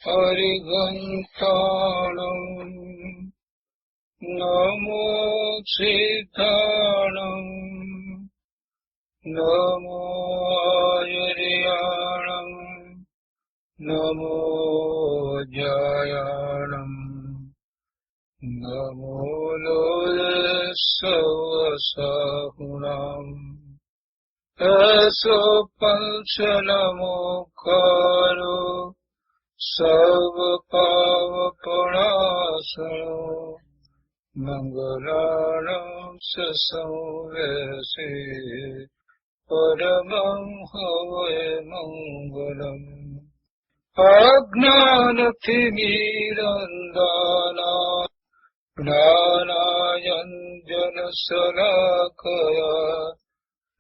हरिघण्टाणम् नमो सिद्धाणम् नमो आयुर्याणम् नमो जयाणम् नमो लोलसवसाहुणाम् पञ्चनमोकारो सर्वपावपणासनो मङ्गलानां संवेशे परमं हवै मङ्गलम् अज्ञानतिमिरन्दाना ज्ञानाञ्जनशलाकया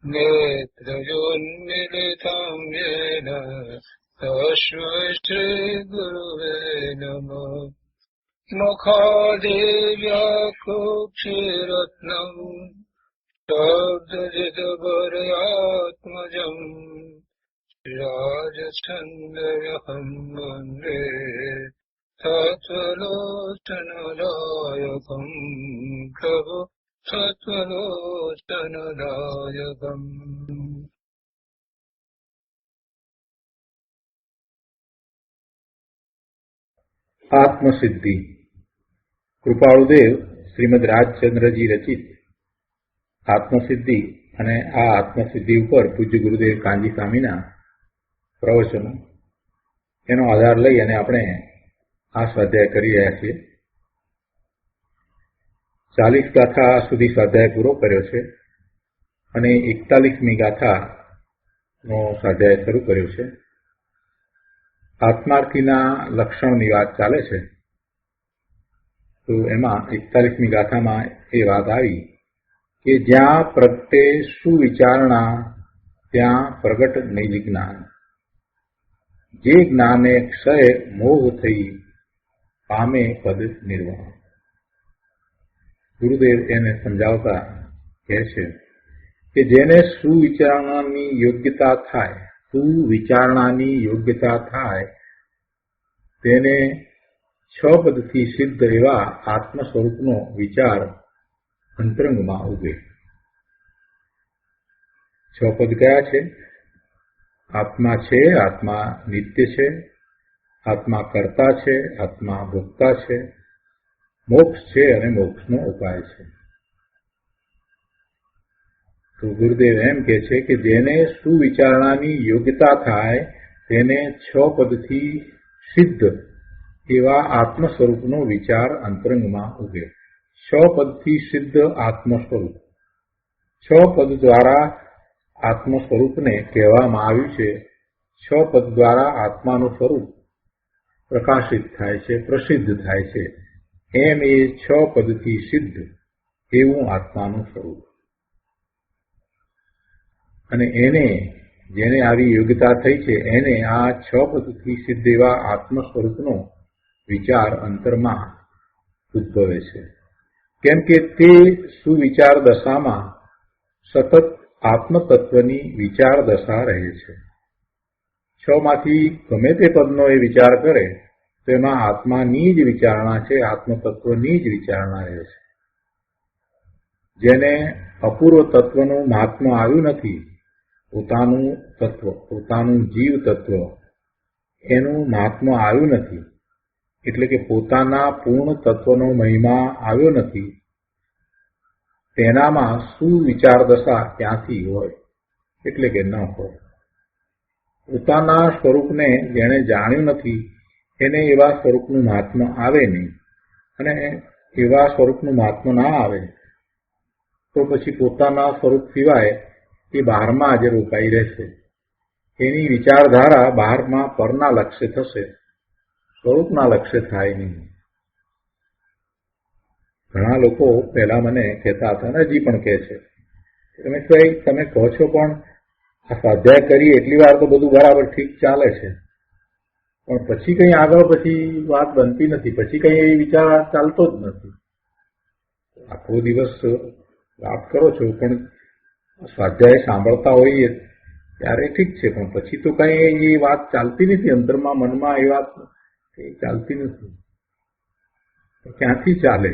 नेत्रयोन्मिलितं येन तस्मै श्रीगुरुवे नमः मुखादेव्याकुक्षिरत्नम् शब्दजितवर्यात्मजम् राजचन्द्रहं वन्दे तत्त्वलोचनदायकम् प्रभु तत्त्वलोचनदायकम्। આત્મસિદ્ધિ કૃપાળુદેવ શ્રીમદ રાજચંદ્રજી રચિત આત્મસિદ્ધિ અને આ આત્મસિદ્ધિ ઉપર પૂજ્ય ગુરુદેવ કાંજી સ્વામીના પ્રવચનો એનો આધાર લઈ અને આપણે આ સ્વાધ્યાય કરી રહ્યા છીએ. 40 ગાથા સુધી સ્વાધ્યાય પૂરો કર્યો છે અને 41મી ગાથાનો સ્વાધ્યાય શરૂ કર્યો છે. આત્માર્થીના લક્ષણની વાત ચાલે છે, તો એમાં 41મી ગાથામાં એ વાત આવી કે જ્યાં પ્રગટે સુવિચારણા ત્યાં પ્રગટ નિજ જ્ઞાન, જે જ્ઞાને ક્ષય મોહ થઈ પામે પદ નિર્વાણ. ગુરુદેવ એને સમજાવતા કહે છે કે જેને સુવિચારણાની યોગ્યતા થાય, સુવિચારણાની યોગ્યતા થાય તેને 6 પદથી સિદ્ધ એવા આત્મ સ્વરૂપનો વિચાર અંતરંગમાં ઉગે. 6 પદ કયા છે? આત્મા છે, આત્મા નિત્ય છે, આત્મા કર્તા છે, આત્મા ભોગતા છે, મોક્ષ છે અને મોક્ષનો ઉપાય છે. તો ગુરુદેવ એમ કે છે કે જેને સુવિચારણાની યોગ્યતા થાય તેને 6 પદથી સિદ્ધ એવા આત્મ સ્વરૂપનો વિચાર અંતરંગમાં ઉગે. 6 પદથી સિદ્ધ આત્મ સ્વરૂપ. 6 પદ દ્વારા આત્મ સ્વરૂપને કહેવામાં આવ્યું છે. 6 પદ દ્વારા આત્માનું સ્વરૂપ પ્રકાશિત થાય છે, પ્રસિદ્ધ થાય છે. એમ એ 6 પદથી સિદ્ધ એવું આત્માનું સ્વરૂપ. અને એને જેને આવી યોગ્યતા થઈ છે એને આ 6 પદથી સિદ્ધ એવા આત્મ સ્વરૂપનો વિચાર અંતરમાં ઉદ્ભવે છે. કેમ કે તે સુવિચાર દશામાં સતત આત્મતત્વની વિચાર દશા રહે છે. 6 માંથી ગમે તે પદનો એ વિચાર કરે તો એમાં આત્માની જ વિચારણા છે, આત્મતત્વની જ વિચારણા રહે છે. જેને અપૂર્વ તત્વનું મહાત્મ્ય આવ્યું નથી, પોતાનું તત્વ, પોતાનું જીવ તત્વ એનું મહાત્મ્ય આવ્યું નથી, એટલે કે પોતાના પૂર્ણ તત્વનો મહિમા આવ્યો નથી, તેનામાં સુવિચાર દશા ક્યાંથી હોય? એટલે કે ન હોય. પોતાના સ્વરૂપને જેણે જાણ્યું નથી એને એવા સ્વરૂપનું મહાત્મ્ય આવે નહીં, અને એવા સ્વરૂપનું મહાત્મ્ય ના આવે તો પછી પોતાના સ્વરૂપ સિવાય એ બહારમાં જ રોકાઈ રહેશે. એની વિચારધારા બહારમાં પરના લક્ષ્ય થશે, સ્વરૂપના લક્ષ્ય થાય નહીં. ઘણા લોકો પહેલા મને કહેતા હતા અને હજી પણ કહે છે, તમે કહો છો પણ આ સ્વાધ્યાય કરી એટલી વાર તો બધું બરાબર ઠીક ચાલે છે, પણ પછી કંઈ આગળ પછી વાત બનતી નથી, પછી કંઈ એ વિચાર ચાલતો જ નથી. આખો દિવસ વાત કરો છો પણ સ્વાધ્યાય સાંભળતા હોઈએ ત્યારે ઠીક છે, પણ પછી તો કંઈ એ વાત ચાલતી નથી, અંતરમાં મનમાં એ વાત એ ચાલતી નથી. ક્યાંથી ચાલે?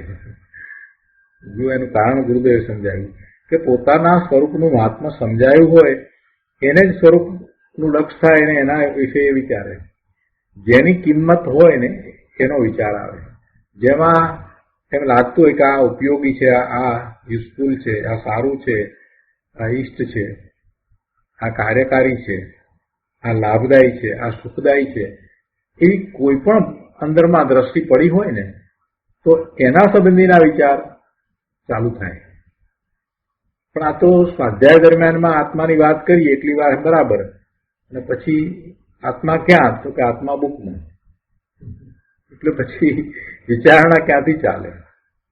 જો એનું કારણ ગુરુદેવે સમજાવ્યું કે પોતાના સ્વરૂપનું મહાત્મા સમજાયું હોય એને જ સ્વરૂપનું લક્ષ થાય ને એના વિશે વિચારે. જેની કિંમત હોય ને એનો વિચાર આવે. જેમાં એમ લાગતું હોય કે આ ઉપયોગી છે, આ યુઝફુલ છે, આ સારું છે, આ ઈષ્ટ છે, આ કાર્યકારી છે, આ લાભદાયી છે, આ સુખદાયી છે, એવી કોઈ પણ અંદરમાં દ્રષ્ટિ પડી હોય ને તો એના સંબંધીના વિચાર ચાલુ થાય. પણ આ તો સ્વાધ્યાય દરમિયાનમાં આત્માની વાત કરીએ એટલી વાર બરાબર, અને પછી આત્મા ક્યાં? તો કે આત્મા બુકમાં. એટલે પછી વિચારણા ક્યાંથી ચાલે?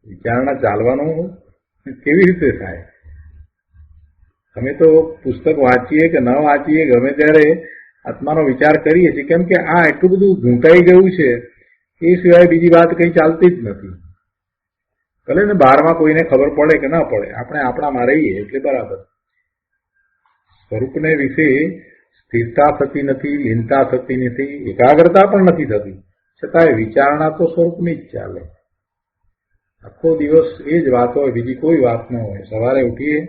વિચારણા ચાલવાનું કેવી રીતે થાય? અમે તો પુસ્તક વાંચીએ કે ન વાંચીએ ગમે ત્યારે આત્માનો વિચાર કરીએ છીએ, કેમ કે આ એટલું બધું ઘૂંટાઈ ગયું છે એ સિવાય બીજી વાત કંઈ ચાલતી જ નથી. ભલે ને બહારમાં કોઈને ખબર પડે કે ન પડે, આપણે આપણામાં રહીએ એટલે બરાબર. સ્વરૂપને વિશે સ્થિરતા થતી નથી, લીનતા થતી નથી, એકાગ્રતા પણ નથી થતી, છતાંય વિચારણા તો સ્વરૂપની જ ચાલે. આખો દિવસ એ જ વાત હોય, બીજી કોઈ વાત ન હોય. સવારે ઉઠીએ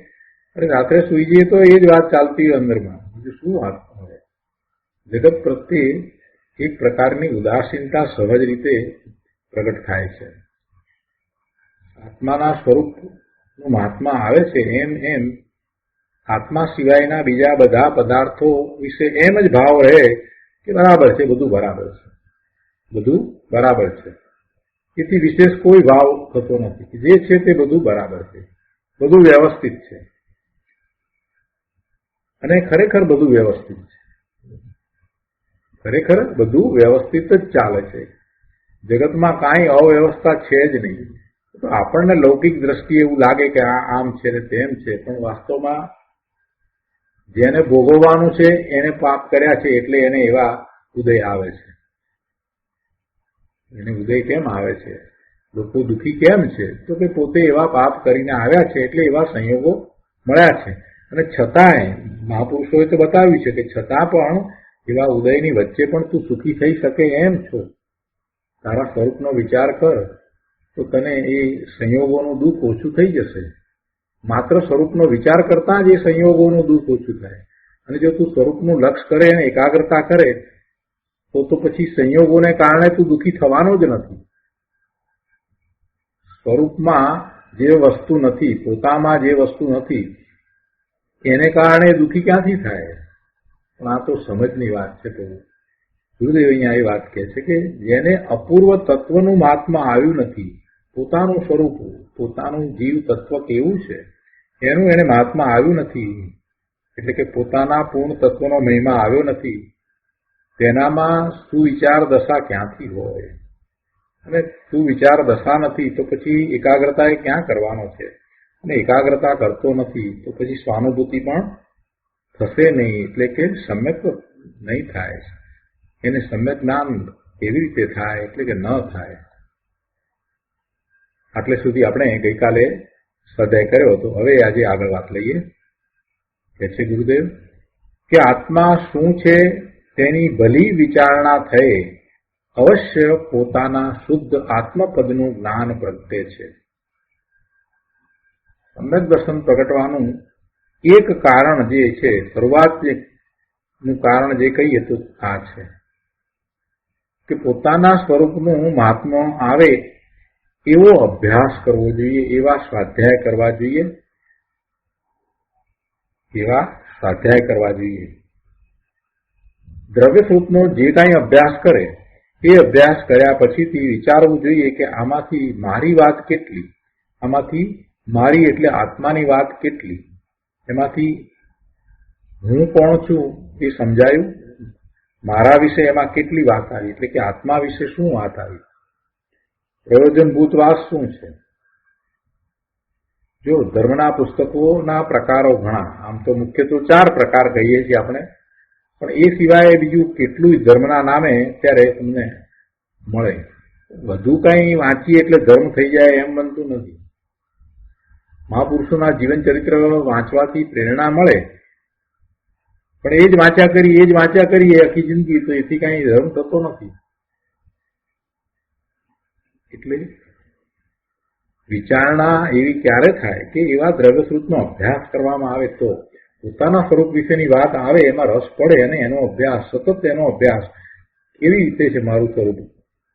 અને રાત્રે સુઈ જઈએ તો એ જ વાત ચાલતી હોય અંદરમાં, બીજું શું વાત હોય? જગત પ્રત્યે એક પ્રકારની ઉદાસીનતા સહજ રીતે પ્રગટ થાય છે. આત્માના સ્વરૂપનું મહાત્મા આવે છે એમ એમ આત્મા સિવાયના બીજા બધા પદાર્થો વિશે એમ જ ભાવ રહે કે બરાબર છે, બધું બરાબર છે, બધું બરાબર છે. એથી વિશેષ કોઈ ભાવ થતો નથી. જે છે તે બધું બરાબર છે, બધું વ્યવસ્થિત છે, અને ખરેખર બધું વ્યવસ્થિત છે. ખરેખર બધું વ્યવસ્થિત જ ચાલે છે. જગતમાં કાંઈ અવ્યવસ્થા છે જ નહીં. તો આપણને લૌકિક દ્રષ્ટિએ એવું લાગે કે આ આમ છે ને તેમ છે, પણ વાસ્તવમાં જેને ભોગવવાનું છે એને પાપ કર્યા છે એટલે એને એવા ઉદય આવે છે. એને ઉદય કેમ આવે છે? લોકો દુઃખી કેમ છે? તો કે પોતે એવા પાપ કરીને આવ્યા છે એટલે એવા સંયોગો મળ્યા છે. અને છતાંય મહાપુરુષોએ તો બતાવ્યું છે કે છતાં પણ એવા ઉદયની વચ્ચે પણ તું સુખી થઈ શકે એમ છો. તારા સ્વરૂપનો વિચાર કર તો તને એ સંયોગોનું દુઃખ ઓછું થઈ જશે. માત્ર સ્વરૂપનો વિચાર કરતા જ એ સંયોગોનું દુઃખ ઓછું થાય. અને જો તું સ્વરૂપનું લક્ષ કરે અને એકાગ્રતા કરે તો પછી સંયોગોને કારણે તું દુઃખી થવાનો જ નથી. સ્વરૂપમાં જે વસ્તુ નથી, પોતામાં જે વસ્તુ નથી, એને કારણે દુઃખી ક્યાંથી થાય? પણ આ તો સમજની વાત છે. તો ગુરુદેવ અહીંયા એ વાત કહે છે કે જેને અપૂર્વ તત્વનું મહાત્મા આવ્યું નથી, પોતાનું સ્વરૂપ, પોતાનું જીવ તત્વ કેવું છે એનું એને મહાત્મા આવ્યું નથી, એટલે કે પોતાના પૂર્ણ તત્વનો મહિમા આવ્યો નથી, તેનામાં સુવિચાર દશા ક્યાંથી હોય? અને સુવિચાર દશા નથી તો પછી એકાગ્રતા એ ક્યાં કરવાનો છે? અને એકાગ્રતા કરતો નથી તો પછી સ્વાનુભૂતિ પણ થશે નહીં, એટલે કે સમ્યક નહીં થાય. એને સમ્યક જ્ઞાન કેવી રીતે થાય? એટલે કે ન થાય. આટલે સુધી આપણે ગઈકાલે સ્વાધ્યાય કર્યો હતો. હવે આજે આગળ વાત લઈએ. કહે છે ગુરુદેવ કે આત્મા શું છે તેની ભલી વિચારણા થઈ અવશ્ય પોતાના શુદ્ધ આત્મપદનું જ્ઞાન પ્રગટે છે. સમ્યક દર્શન પ્રગટવાનું એક કારણ જે છે, શરૂઆતનું કારણ જે કહીએ તો આ છે કે પોતાના સ્વરૂપનું મહાત્મા આવે એવો અભ્યાસ કરવો જોઈએ, એવા સ્વાધ્યાય કરવા જોઈએ, એવા સ્વાધ્યાય કરવા જોઈએ. દ્રવ્ય સ્વરૂપનો જે કાંઈ અભ્યાસ કરે એ અભ્યાસ કર્યા પછીથી વિચારવું જોઈએ કે આમાંથી મારી વાત કેટલી, આમાંથી મારી એટલે આત્માની વાત કેટલી, એમાંથી હું કોણ છું એ સમજાયું, મારા વિશે એમાં કેટલી વાત આવી, એટલે કે આત્મા વિશે શું વાત આવી, પ્રયોજનભૂત વાત શું છે. જો ધર્મના પુસ્તકોના પ્રકારો ઘણા, આમ તો મુખ્ય તો 4 પ્રકાર કહીએ છીએ આપણે, પણ એ સિવાય બીજું કેટલું ધર્મના નામે ત્યારે તમને મળે. વધુ કંઈ વાંચીએ એટલે ધર્મ થઈ જાય એમ બનતું નથી. મહાપુરુષોના જીવન ચરિત્ર વાંચવાથી પ્રેરણા મળે, પણ એ જ વાંચ્યા કરીએ આખી જિંદગી તો એથી કાંઈ ધર્મ થતો નથી. એટલે વિચારણા એવી ક્યારે થાય કે એવા દ્રવ્યશ્રુતનો અભ્યાસ કરવામાં આવે તો પોતાના સ્વરૂપ વિશેની વાત આવે, એમાં રસ પડે અને એનો અભ્યાસ, સતત એનો અભ્યાસ, કેવી રીતે છે મારું સ્વરૂપ,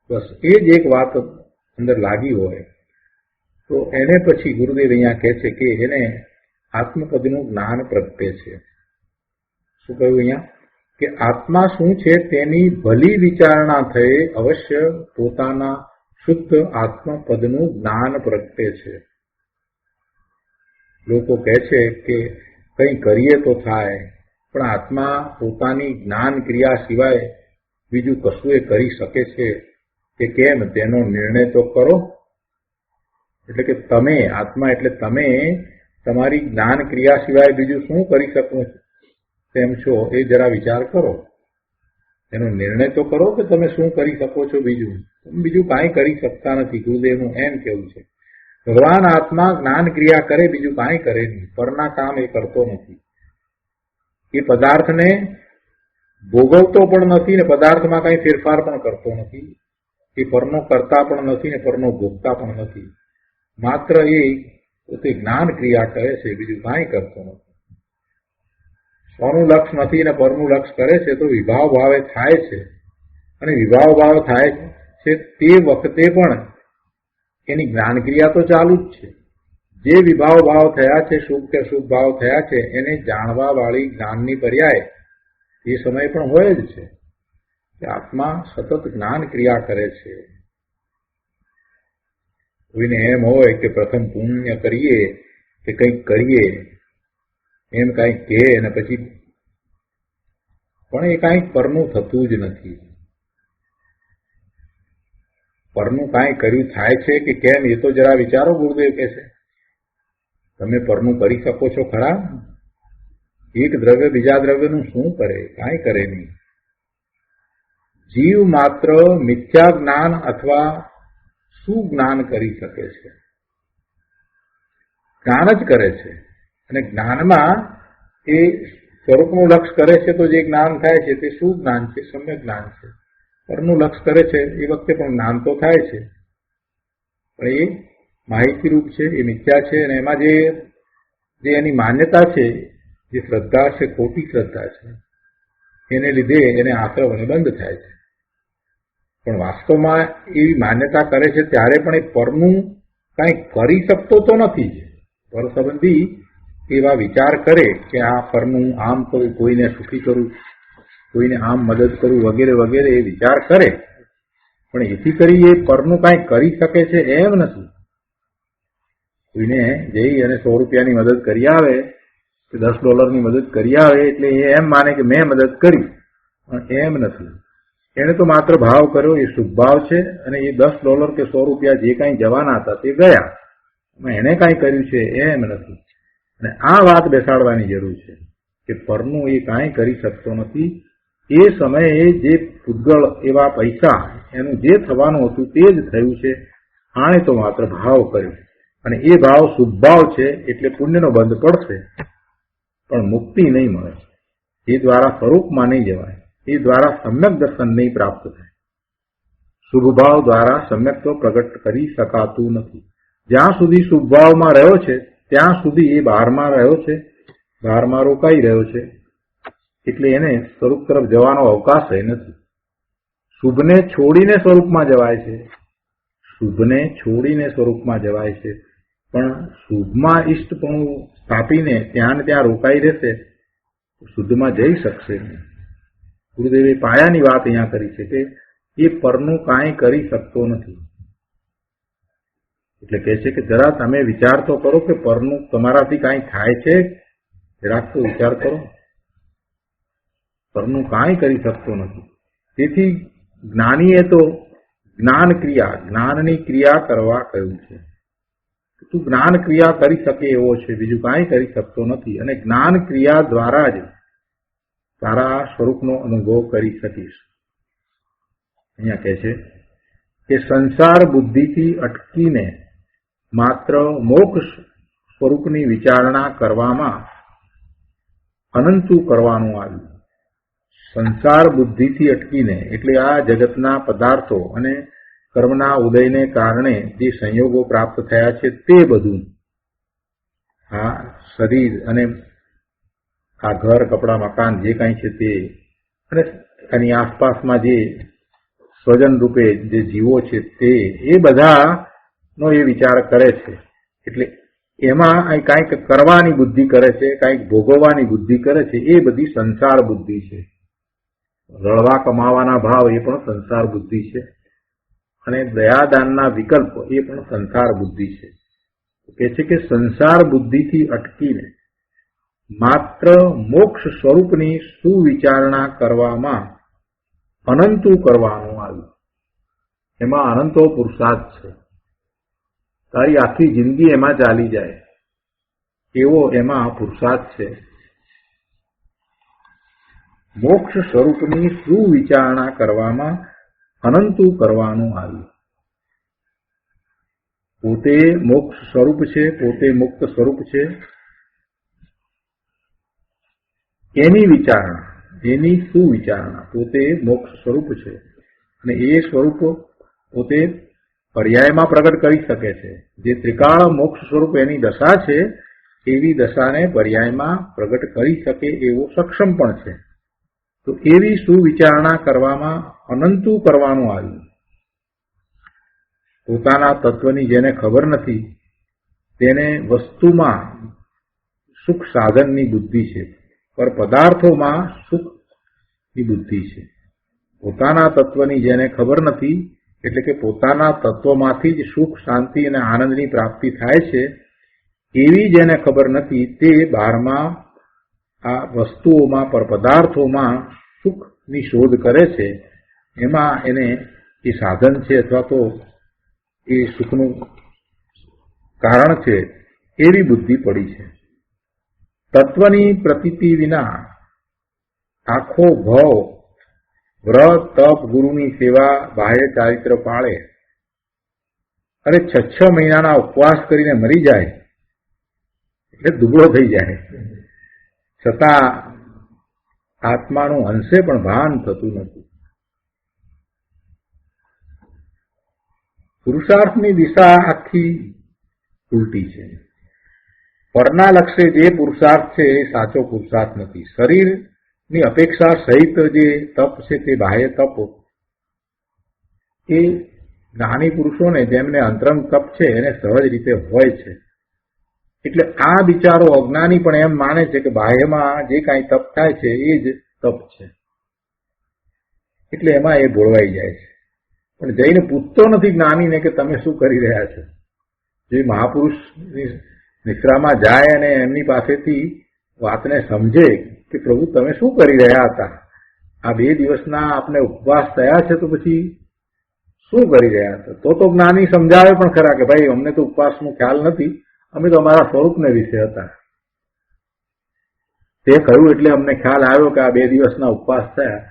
બસ એ જ એક વાત અંદર લાગી હોય તો એને પછી ગુરુદેવ અહીંયા કહે છે કે એને આત્મપદનું જ્ઞાન પ્રગટે છે. શું કહ્યું અહીંયા? કે આત્મા શું છે તેની ભલી વિચારણા થઈ અવશ્ય પોતાના શુદ્ધ આત્મપદનું જ્ઞાન પ્રગટે છે. લોકો કહે છે કે કંઈ કરીએ તો થાય, પણ આત્મા પોતાની જ્ઞાન ક્રિયા સિવાય બીજું કશું એ કરી શકે છે કે કેમ, તેનો નિર્ણય તો કરો. એટલે કે તમે, આત્મા એટલે તમે તમારી જ્ઞાન ક્રિયા સિવાય બીજું શું કરી શકો તેમ છો એ જરા વિચાર કરો. એનો નિર્ણય તો કરો કે તમે શું કરી શકો છો. બીજું કાંઈ કરી શકતા નથી. ગુરુદેવનું એમ કેવું છે. ભગવાન આત્મા જ્ઞાન ક્રિયા કરે, બીજું કાંઈ કરે નહીં. પરના કામ એ કરતો નથી. એ પદાર્થને ભોગવતો પણ નથી ને પદાર્થમાં કાંઈ ફેરફાર પણ કરતો નથી. એ પરનો કરતા પણ નથી ને પરનો ભોગતા પણ નથી. માત્ર એ પોતે જ્ઞાન ક્રિયા કરે છે, બીજું કાંઈ કરતો નથી. સ્વનું લક્ષ નથી ને પરનું લક્ષ કરે છે તો વિભાવ ભાવે થાય છે, અને વિભાવ ભાવ થાય છે તે વખતે પણ એની જ્ઞાન ક્રિયા તો ચાલુ જ છે. જે વિભાવ ભાવ થયા છે, શુભ કે શુભ ભાવ થયા છે, એને જાણવા વાળી જ્ઞાનની પર્યાય એ સમય પણ હોય જ છે કે આત્મા સતત જ્ઞાન ક્રિયા કરે છે. કોઈને એમ હોય કે પ્રથમ પુણ્ય કરીએ કે કંઈક કરીએ એમ કાંઈક કહે અને પછી પણ એ કાંઈક પરનું થતું જ નથી. પરનું કાંઈ કર્યું થાય છે કે કેમ એ તો જરા વિચારો. ગુરુદેવ કહે છે તમે પરનું કરી શકો છો ખરા? એક દ્રવ્ય બીજા દ્રવ્યનું શું કરે? કાંઈ કરે નહીં. જીવ માત્ર મિથ્યા જ્ઞાન અથવા સુજ્ઞાન કરી શકે છે. જ્ઞાન જ કરે છે, અને જ્ઞાનમાં એ સ્વરૂપનું લક્ષ કરે છે તો જે જ્ઞાન થાય છે તે શું જ્ઞાન છે? સમ્યક જ્ઞાન છે. પરનું લક્ષ કરે છે એ વખતે પણ જ્ઞાન તો થાય છે, પણ એ માહિતી રૂપ છે, એ મિથ્યા છે, અને એમાં જે એની માન્યતા છે, જે શ્રદ્ધા છે, ખોટી શ્રદ્ધા છે, એને લીધે એને આક્રમણ બંધ થાય છે. પણ વાસ્તવમાં એવી માન્યતા કરે છે ત્યારે પણ એ પરનું કાંઈ કરી શકતો તો નથી. પર સંબંધી એવા વિચાર કરે કે આ પરનું આમ કરું, કોઈને સુખી કરું, કોઈને આમ મદદ કરું, વગેરે વગેરે એ વિચાર કરે, પણ એથી કરી એ પરનું કાંઈ કરી શકે છે એમ નથી. કોઈને જઈ અને 100 રૂપિયાની મદદ કરી આવે કે $10ની મદદ કરી આવે એટલે એ એમ માને કે મેં મદદ કરી, પણ એમ નથી. એને તો માત્ર ભાવ કર્યો, એ શુભ ભાવ છે, અને એ $10 કે 100 રૂપિયા જે કાંઈ જવાના હતા તે ગયા, એને કાંઈ કર્યું છે એમ નથી. અને આ વાત બેસાડવાની જરૂર છે કે પરનું એ કાંઈ કરી શકતો નથી. એ સમયે જે પૂતગળ એવા પૈસા એનું જે થવાનું હતું તે જ થયું છે. આણે તો માત્ર ભાવ કર્યો, અને એ ભાવ શુભ ભાવ છે એટલે પુણ્યનો બંધ પડશે, પણ મુક્તિ નહીં મળે. એ દ્વારા સ્વરૂપમાં નહીં જવાય, એ દ્વારા સમ્યક દર્શન નહીં પ્રાપ્ત થાય. શુભ ભાવ દ્વારા સમ્યક તો પ્રગટ કરી શકાતું નથી. જ્યાં સુધી શુભ ભાવમાં રહ્યો છે ત્યાં સુધી એ બહારમાં રહ્યો છે, બહારમાં રોકાઈ રહ્યો છે, એટલે એને સ્વરૂપ તરફ જવાનો અવકાશ નથી. શુભને છોડીને સ્વરૂપમાં જવાય છે, શુભને છોડીને સ્વરૂપમાં જવાય છે, પણ શુભમાં ઇષ્ટપણું સ્થાપીને ત્યાં ત્યાં રોકાઈ રહેશે શુદ્ધમાં જઈ શકશે નહીં. ગુરુદેવે પાયાની વાત અહીંયા કરી છે કે એ પરનું કાંઈ કરી શકતો નથી. એટલે કહે છે કે જરા તમે વિચાર તો કરો કે પરનું તમારાથી કાંઈ થાય છે? જરાક તો વિચાર કરો. પરનું કાંઈ કરી શકતો નથી. તેથી જ્ઞાનીએ તો જ્ઞાન ક્રિયા, જ્ઞાનની ક્રિયા કરવા કહ્યું છે. તું જ્ઞાન ક્રિયા કરી શકે એવો છે, બીજું કાંઈ કરી શકતો નથી. અને જ્ઞાન ક્રિયા દ્વારા જ તારા સ્વરૂપનો અનુભવ કરી શકીશ. અહીંયા કહે છે કે સંસાર બુદ્ધિથી અટકીને માત્ર મોક્ષ સ્વરૂપની વિચારણા કરવામાં અનંતું કરવાનું આવ્યું. સંસાર બુદ્ધિથી અટકીને એટલે આ જગતના પદાર્થો અને કર્મના ઉદયને કારણે જે સંયોગો પ્રાપ્ત થયા છે તે બધું આ શરીર અને આ ઘર, કપડા, મકાન જે કાંઈ છે તે અને એની આસપાસમાં જે સ્વજન રૂપે જે જીવો છે તે એ બધાનો એ વિચાર કરે છે. એટલે એમાં અહીં કાંઈક કરવાની બુદ્ધિ કરે છે, કાંઈક ભોગવવાની બુદ્ધિ કરે છે, એ બધી સંસાર બુદ્ધિ છે. રળવા કમાવાના ભાવ એ પણ સંસાર બુદ્ધિ છે અને દયાદાનના વિકલ્પ એ પણ સંસાર બુદ્ધિ છે. કહે છે કે સંસાર બુદ્ધિથી અટકીને માત્ર મોક્ષ સ્વરૂપની સુવિચારણા કરવામાં અનંતુ કરવાનું આવ્યું. એમાં અનંતો પુરુષાર્થ છે. તારી આખી જિંદગી એમાં ચાલી જાય એવો એમાં પુરુષાર્થ છે. મોક્ષ સ્વરૂપની સુવિચારણા કરવામાં અનંતુ કરવાનું આવ્યું. પોતે મોક્ષ સ્વરૂપ છે, પોતે મુક્ત સ્વરૂપ છે, એની વિચારણા, એની સુવિચારણા. પોતે મોક્ષ સ્વરૂપ છે અને એ સ્વરૂપ પોતે પર્યાયમાં પ્રગટ કરી શકે છે. જે ત્રિકાળ મોક્ષ સ્વરૂપ એની દશા છે એવી દશાને પર્યાયમાં પ્રગટ કરી શકે એવો સક્ષમ પણ છે. તો એવી સુવિચારણા કરવામાં અનંતુ કરવાનું આવ્યું. પોતાના તત્વની જેને ખબર નથી તેને વસ્તુમાં સુખ સાધનની બુદ્ધિ છે, પર પદાર્થોમાં સુખની બુદ્ધિ છે. પોતાના તત્વની જેને ખબર નથી એટલે કે પોતાના તત્વમાંથી જ સુખ, શાંતિ અને આનંદની પ્રાપ્તિ થાય છે એવી જેને ખબર નથી તે બહારમાં આ વસ્તુઓમાં, પર પદાર્થોમાં સુખની શોધ કરે છે. એમાં એને એ સાધન છે અથવા તો એ સુખનું કારણ છે એવી બુદ્ધિ પડી છે. તત્વની પ્રતીતિ વિના આખો ભવ વ્રત, તપ, ગુરુની સેવા, બાહ્ય ચારિત્ર પાળે અરે 6 મહિનાના ઉપવાસ કરીને મરી જાય એટલે દુબળો થઈ જાય, છતાં આત્માનું અંશે પણ ભાન થતું નથી. પુરુષાર્થની દિશા આખી ઉલટી છે. પરના લક્ષ્ય જે પુરુષાર્થ છે એ સાચો પુરુષાર્થ નથી. શરીરની અપેક્ષા સહિત જે તપ છે તે બાહ્ય તપ એ જ્ઞાની પુરુષોને જેમને અંતરંગ તપ છે એને સહજ રીતે હોય છે. એટલે આ બિચારો અજ્ઞાની પણ એમ માને છે કે બાહ્યમાં જે કાંઈ તપ થાય છે એ જ તપ છે, એટલે એમાં એ ભોળવાઈ જાય છે. પણ જઈને પૂછતો નથી જ્ઞાનીને કે તમે શું કરી રહ્યા છો. જે મહાપુરુષની નિશ્રામાં જાય અને એમની પાસેથી વાતને સમજે કે પ્રભુ તમે શું કરી રહ્યા હતા, આ 2 દિવસના આપને ઉપવાસ થયા છે તો પછી શું કરી રહ્યા હતા, તો જ્ઞાની સમજાવે પણ ખરા કે ભાઈ અમને તો ઉપવાસનો ખ્યાલ નથી, અમે તો અમારા સ્વરૂપને વિશે હતા. તે કહ્યું એટલે અમને ખ્યાલ આવ્યો કે આ 2 દિવસના ઉપવાસ થયા,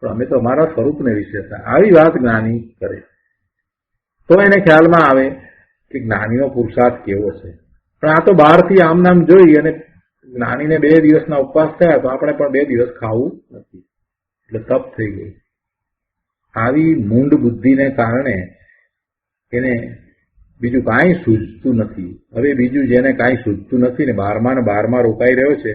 પણ અમે તો અમારા સ્વરૂપને વિશે હતા. આવી વાત જ્ઞાની કરે તો એને ખ્યાલમાં આવે કે જ્ઞાનીનો પુરુષાર્થ કેવો છે. પણ આ તો બહારથી આમ નામ જોઈ અને જ્ઞાનીને 2 દિવસના ઉપવાસ થયા તો આપણે પણ 2 દિવસ ખાવું નથી એટલે તપ થઈ ગયું. આવી મૂંડ બુદ્ધિને કારણે એને બીજું કાંઈ સૂઝતું નથી. હવે બીજું જેને કાંઈ સૂઝતું નથી ને બારમાં રોકાઈ રહ્યો છે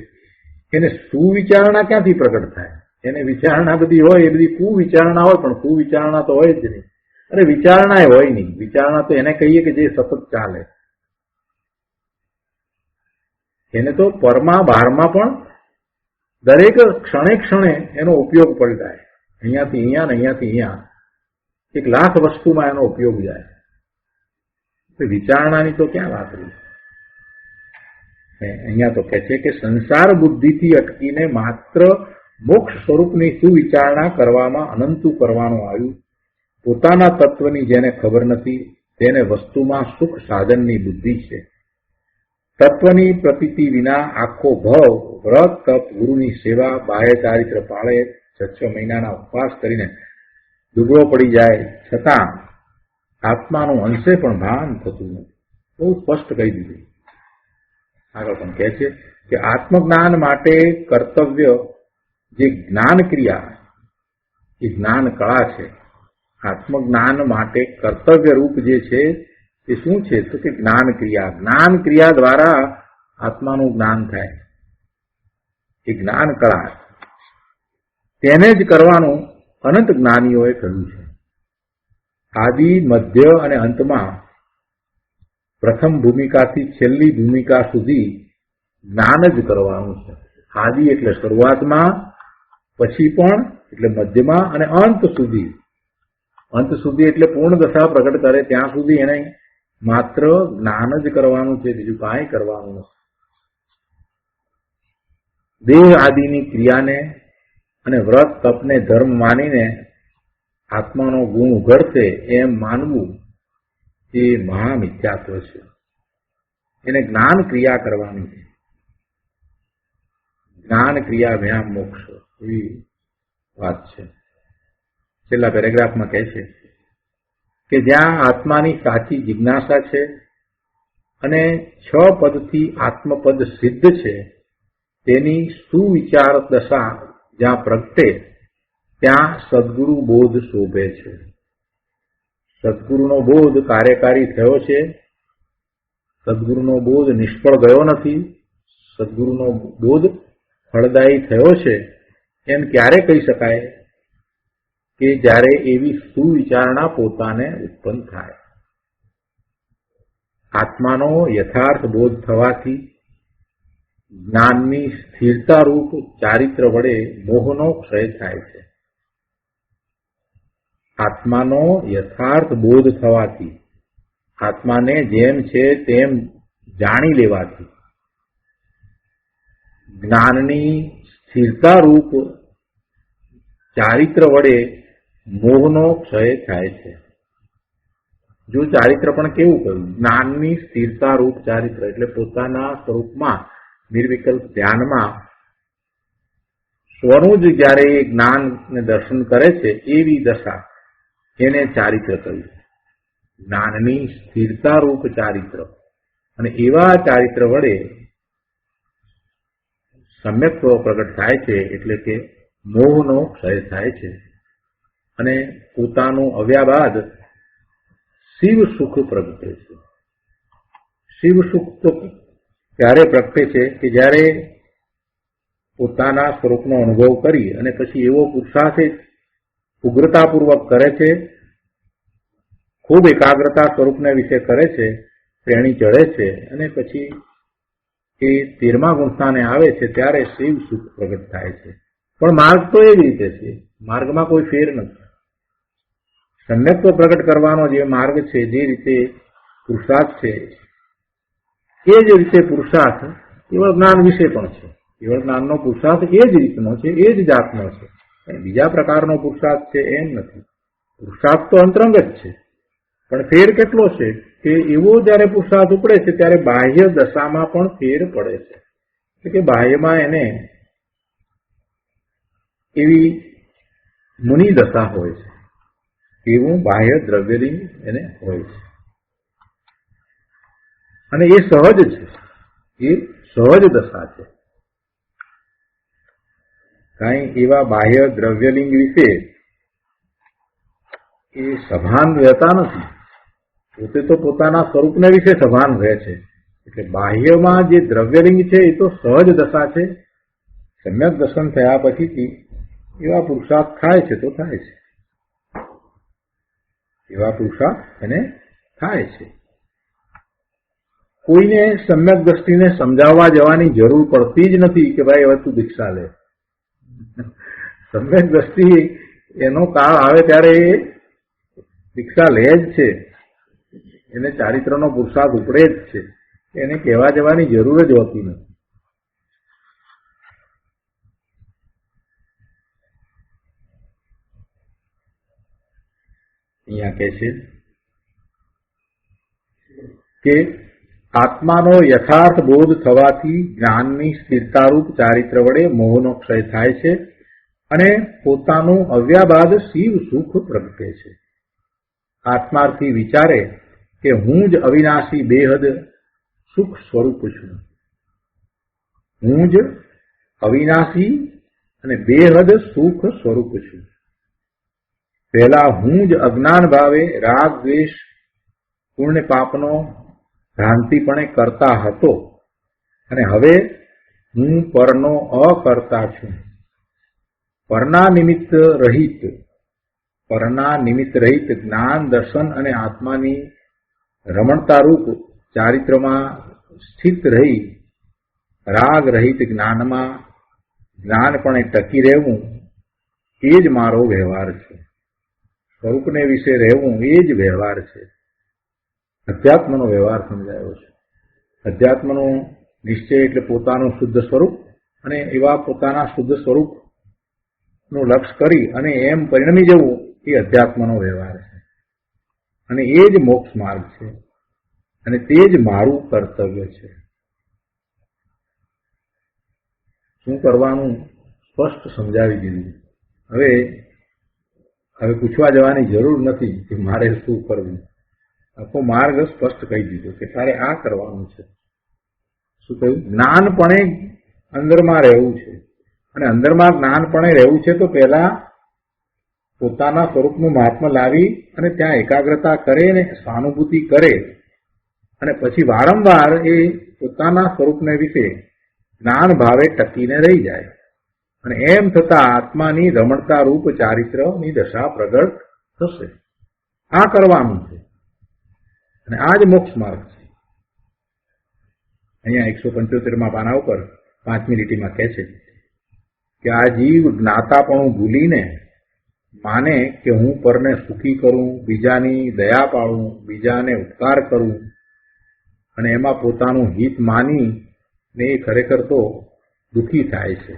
એને સુવિચારણા ક્યાંથી પ્રગટ થાય? એને વિચારણા બધી હોય એ બધી કુવિચારણા હોય, પણ કુવિચારણા તો હોય જ નહીં. અરે વિચારણા હોય નહીં. વિચારણા તો એને કહીએ કે જે સતત ચાલે. એને તો પરમાં બહારમાં પણ દરેક ક્ષણે ક્ષણે એનો ઉપયોગ પડી જાય. અહીંયાથી અહીંયા ને અહીંયાથી અહીંયા 1,00,000 વસ્તુમાં એનો ઉપયોગ જાય. વિચારણાની તો ક્યાં વાત રહી. અહીંયા તો કહે છે કે સંસાર બુદ્ધિથી અટકીને માત્ર મોક્ષ સ્વરૂપની સુવિચારણા કરવામાં અનંતુ કરવાનું આવ્યું. પોતાના તત્વની જેને ખબર નથી તેને વસ્તુમાં સુખ સાધનની બુદ્ધિ છે. તત્વની પ્રતીતિ વિના આખો ભવ વ્રત, તપ, ગુરુની સેવા, બાહ્ય ચારિત્ર પાળે 6 મહિનાના ઉપવાસ કરીને દુબળો પડી જાય, છતાં આત્માનું અંશે પણ ભાન થતું નથી. બહુ સ્પષ્ટ કહી દીધું. આગળ પણ કહે છે કે આત્મજ્ઞાન માટે કર્તવ્ય જે જ્ઞાન ક્રિયા એ જ્ઞાન કળા છે. આત્મજ્ઞાન માટે કર્તવ્ય રૂપ જે છે એ શું છે? તો કે જ્ઞાન ક્રિયા. જ્ઞાન ક્રિયા દ્વારા આત્માનું જ્ઞાન થાય. એ જ્ઞાન કળા તેને જ કરવાનું અનંત જ્ઞાનીઓએ કહ્યું છે. આદિ, મધ્ય અને અંતમાં પ્રથમ ભૂમિકાથી છેલ્લી ભૂમિકા સુધી જ્ઞાન જ કરવાનું છે. આદિ એટલે શરૂઆતમાં, પછી પણ એટલે મધ્યમાં અને અંત સુધી. અંત સુધી એટલે પૂર્ણ દશા પ્રગટ કરે ત્યાં સુધી એને માત્ર જ્ઞાન જ કરવાનું છે, બીજું કાંઈ કરવાનું નથી. દેહ આદિની ક્રિયાને અને વ્રત તપને ધર્મ માનીને આત્માનો ગુણ ઉઘડશે એમ માનવું એ મહામિથ્યાત્વ છે. એને જ્ઞાન ક્રિયા કરવાની છે. જ્ઞાન ક્રિયા વ્યામ મોક્ષ એવી વાત છે. છેલ્લા પેરેગ્રાફમાં કહે છે કે જ્યાં આત્માની સાચી જિજ્ઞાસા છે અને 6 પદથી આત્મપદ સિદ્ધ છે, તેની સુવિચાર દશા જ્યાં પ્રગટે ત્યાં સદગુરુ બોધ શોભે છે. સદગુરુનો બોધ કાર્યકારી થયો છે. સદગુરુનો બોધ નિષ્ફળ ગયો નથી. સદગુરુનો બોધ ફળદાયી થયો છે એમ ક્યારે કહી શકાય? કે જ્યારે એવી સુવિચારણા પોતાને ઉત્પન્ન થાય. આત્માનો યથાર્થ બોધ થવાથી જ્ઞાનની સ્થિરતારૂપ ચારિત્ર વડે મોહનો ક્ષય થાય છે. આત્માનો યથાર્થ બોધ થવાથી, આત્માને જેમ છે તેમ જાણી લેવાથી જ્ઞાનની સ્થિરતારૂપ ચારિત્ર વડે મોહનો ક્ષય થાય છે. જો ચારિત્ર પણ કેવું કહ્યું? જ્ઞાનની સ્થિરતારૂપ ચારિત્ર એટલે પોતાના સ્વરૂપમાં નિર્વિકલ્પ ધ્યાનમાં સ્વનું જ જ્યારે એ જ્ઞાનને દર્શન કરે છે એવી દશા, એને ચારિત્ર કહ્યું. જ્ઞાનની સ્થિરતારૂપ ચારિત્ર. અને એવા ચારિત્ર વડે સમ્યક્ત્વ પ્રગટ થાય છે, એટલે કે મોહનો ક્ષય થાય છે અને પોતાનું આવ્યા બાદ શિવ સુખ પ્રગટે છે. શિવ સુખ તો ત્યારે પ્રગટે છે કે જ્યારે પોતાના સ્વરૂપનો અનુભવ કરી અને પછી એવો પુરુષાર્થ ઉગ્રતાપૂર્વક કરે છે, ખૂબ એકાગ્રતા સ્વરૂપને વિશે કરે છે, શ્રેણી ચડે છે અને પછી એ 13મા ગુણસ્થાને આવે છે ત્યારે શિવ સુખ પ્રગટ થાય છે. પણ માર્ગ તો એ જ રીતે છે. માર્ગમાં કોઈ ફેર નથી. સમ્યક્ત્વ પ્રગટ કરવાનો જે માર્ગ છે, જે રીતે પુરુષાર્થ છે, એ જ રીતે પુરુષાર્થ કેવળ જ્ઞાન વિશે પણ છે. કેવળ જ્ઞાનનો પુરુષાર્થ એ જ રીતનો છે, એ જ જાતનો છે. બીજા પ્રકારનો પુરુષાર્થ છે એમ નથી. પુરુષાર્થ તો અંતરંગ જ છે, પણ ફેર કેટલો છે કે એવો જયારે પુરુષાર્થ ઉપડે છે ત્યારે બાહ્ય દશામાં પણ ફેર પડે છે. એટલે કે બાહ્યમાં એને એવી મુનિ દશા હોય છે, એવું બાહ્ય દ્રવ્યલિંગ એને હોય છે. અને એ સહજ છે, એ સહજ દશા છે. કાંઈ એવા બાહ્ય દ્રવ્યલિંગ વિશે એ સભાન રહેતા નથી. પોતે તો પોતાના સ્વરૂપને વિશે સભાન રહે છે. એટલે બાહ્યમાં જે દ્રવ્યલિંગ છે એ તો સહજ દશા છે. સમ્યક દર્શન થયા પછીથી એવા પુરુષાર્થ થાય છે તો થાય છે. એવા પુરુષાર્થ એને થાય છે. કોઈને સમ્યક દ્રષ્ટિને સમજાવવા જવાની જરૂર પડતી જ નથી કે ભાઈ હવે તું દીક્ષા લે. સમ્યક દ્રષ્ટિ એનો કાળ આવે ત્યારે એ દીક્ષા લે જ છે. એને ચારિત્રનો પુરુષાર્થ ઉપડે જ છે. એને કહેવા જવાની જરૂર જ હોતી નથી. અહીંયા કહે છે કે આત્માનો યથાર્થ બોધ થવાથી જ્ઞાનની સ્થિરતારૂપ ચારિત્ર વડે મોહનો ક્ષય થાય છે અને પોતાનું આવ્યા બાદ શિવ સુખ પ્રગટે છે. આત્માર્થી વિચારે કે હું જ અવિનાશી બેહદ સુખ સ્વરૂપ છું. હું જ અવિનાશી અને બેહદ સુખ સ્વરૂપ છું. પહેલા હું જ અજ્ઞાન ભાવે રાગ દ્વેષ પુણ્ય પાપનો ભ્રાંતિપણે કરતા હતો અને હવે હું પરનો અકર્તા છું. પરના નિમિત્ત રહિત જ્ઞાન દર્શન અને આત્માની રમણતારૂપ ચારિત્રમાં સ્થિત રહી રાગ રહિત જ્ઞાનપણે ટકી રહેવું એ જ મારો વ્યવહાર છે. સ્વરૂપને વિશે રહેવું એ જ વ્યવહાર છે. અધ્યાત્મનો વ્યવહાર સમજાયો છે. અધ્યાત્મનો નિશ્ચય એટલે પોતાનું શુદ્ધ સ્વરૂપ અને એવા પોતાના શુદ્ધ સ્વરૂપનું લક્ષ્ય કરી અને એમ પરિણમી જવું એ અધ્યાત્મનો વ્યવહાર છે અને એ જ મોક્ષ માર્ગ છે અને તે જ મારું કર્તવ્ય છે. શું કરવાનું સ્પષ્ટ સમજાવી દીધું. હવે પૂછવા જવાની જરૂર નથી કે મારે શું કરવું. આખો માર્ગ સ્પષ્ટ કહી દીધો કે તારે આ કરવાનું છે. શું કહ્યું? જ્ઞાનપણે અંદરમાં રહેવું છે અને અંદરમાં જ્ઞાનપણે રહેવું છે તો પહેલા પોતાના સ્વરૂપનું મહાત્મા લાવી અને ત્યાં એકાગ્રતા કરે ને સહાનુભૂતિ કરે અને પછી વારંવાર એ પોતાના સ્વરૂપને વિશે જ્ઞાન ભાવે ટકીને રહી જાય અને એમ થતા આત્માની રમણતા રૂપ ચારિત્રની દશા પ્રગટ થશે. આ કરવાનું છે અને આ જ મોક્ષ માર્ગ છે. અહીંયા 175માં પાના ઉપર 5મી લીટીમાં કહે છે કે આ જીવ જ્ઞાતાપણું ભૂલીને માને કે હું પરને સુખી કરું, બીજાની દયા પાડું, બીજાને ઉપકાર કરું અને એમાં પોતાનું હિત માની ને એ ખરેખર તો દુઃખી થાય છે.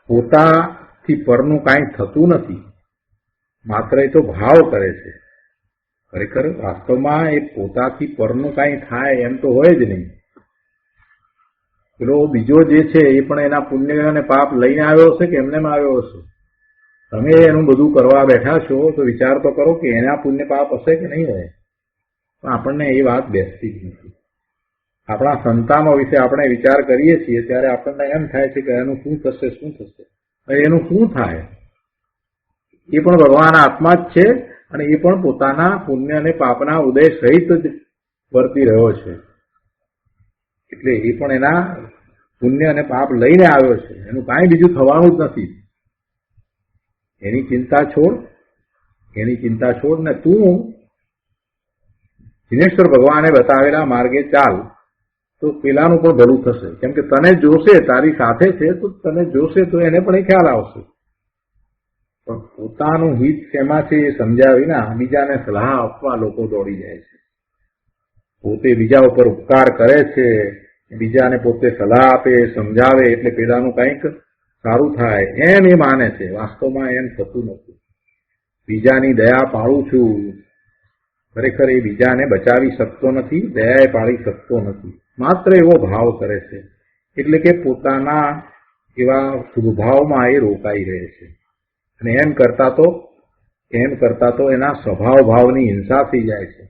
પોતાથી પરનું કાંઈ થતું નથી, માત્ર એ તો ભાવ કરે છે. ખરેખર વાસ્તવમાં એ પોતાથી પરનું કાંઈ થાય એમ તો હોય જ નહીં. પેલો બીજો જે છે એ પણ એના પુણ્ય અને પાપ લઈને આવ્યો હશે કે એમને આવ્યો હશે. તમે એનું બધું કરવા બેઠા છો તો વિચાર તો કરો કે એના પુણ્ય પાપ હશે કે નહીં હોય. પણ આપણને એ વાત બેસતી જ નથી. આપણા સંતાનો વિશે આપણે વિચાર કરીએ છીએ ત્યારે આપણને એમ થાય છે કે એનું શું થશે. એનું શું થાય? એ પણ ભગવાન આત્મા જ છે અને એ પણ પોતાના પુણ્ય અને પાપના ઉદય સહિત જ વર્તી રહ્યો છે. એટલે એ પણ એના પુણ્ય અને પાપ લઈને આવ્યો છે. એનું કાંઈ બીજું થવાનું જ નથી. એની ચિંતા છોડ ને તું જિનેશ્વર ભગવાને બતાવેલા માર્ગે ચાલ તો પેલાનું પણ ભલું થશે. કેમ કે તને જોશે, તારી સાથે છે તો તને જોશે તો એને પણ એ ખ્યાલ આવશે. પણ પોતાનું હિત શેમાં છે એ સમજ્યા વિના બીજાને સલાહ આપવા લોકો દોડી જાય છે. પોતે બીજા ઉપર ઉપકાર કરે છે, બીજાને પોતે સલાહ આપે, સમજાવે એટલે પેલાનું કંઈક સારું થાય એમ એ માને છે. વાસ્તવમાં એમ થતું નથી. બીજાની દયા પાડું છું, ખરેખર એ બીજાને બચાવી શકતો નથી, દયાએ પાડી શકતો નથી. માત્ર એવો ભાવ કરે છે એટલે કે પોતાના એવા શુભભાવમાં એ રોકાઈ રહે છે અને એમ કરતા તો એના સ્વભાવ ભાવની હિંસા થઈ જાય છે.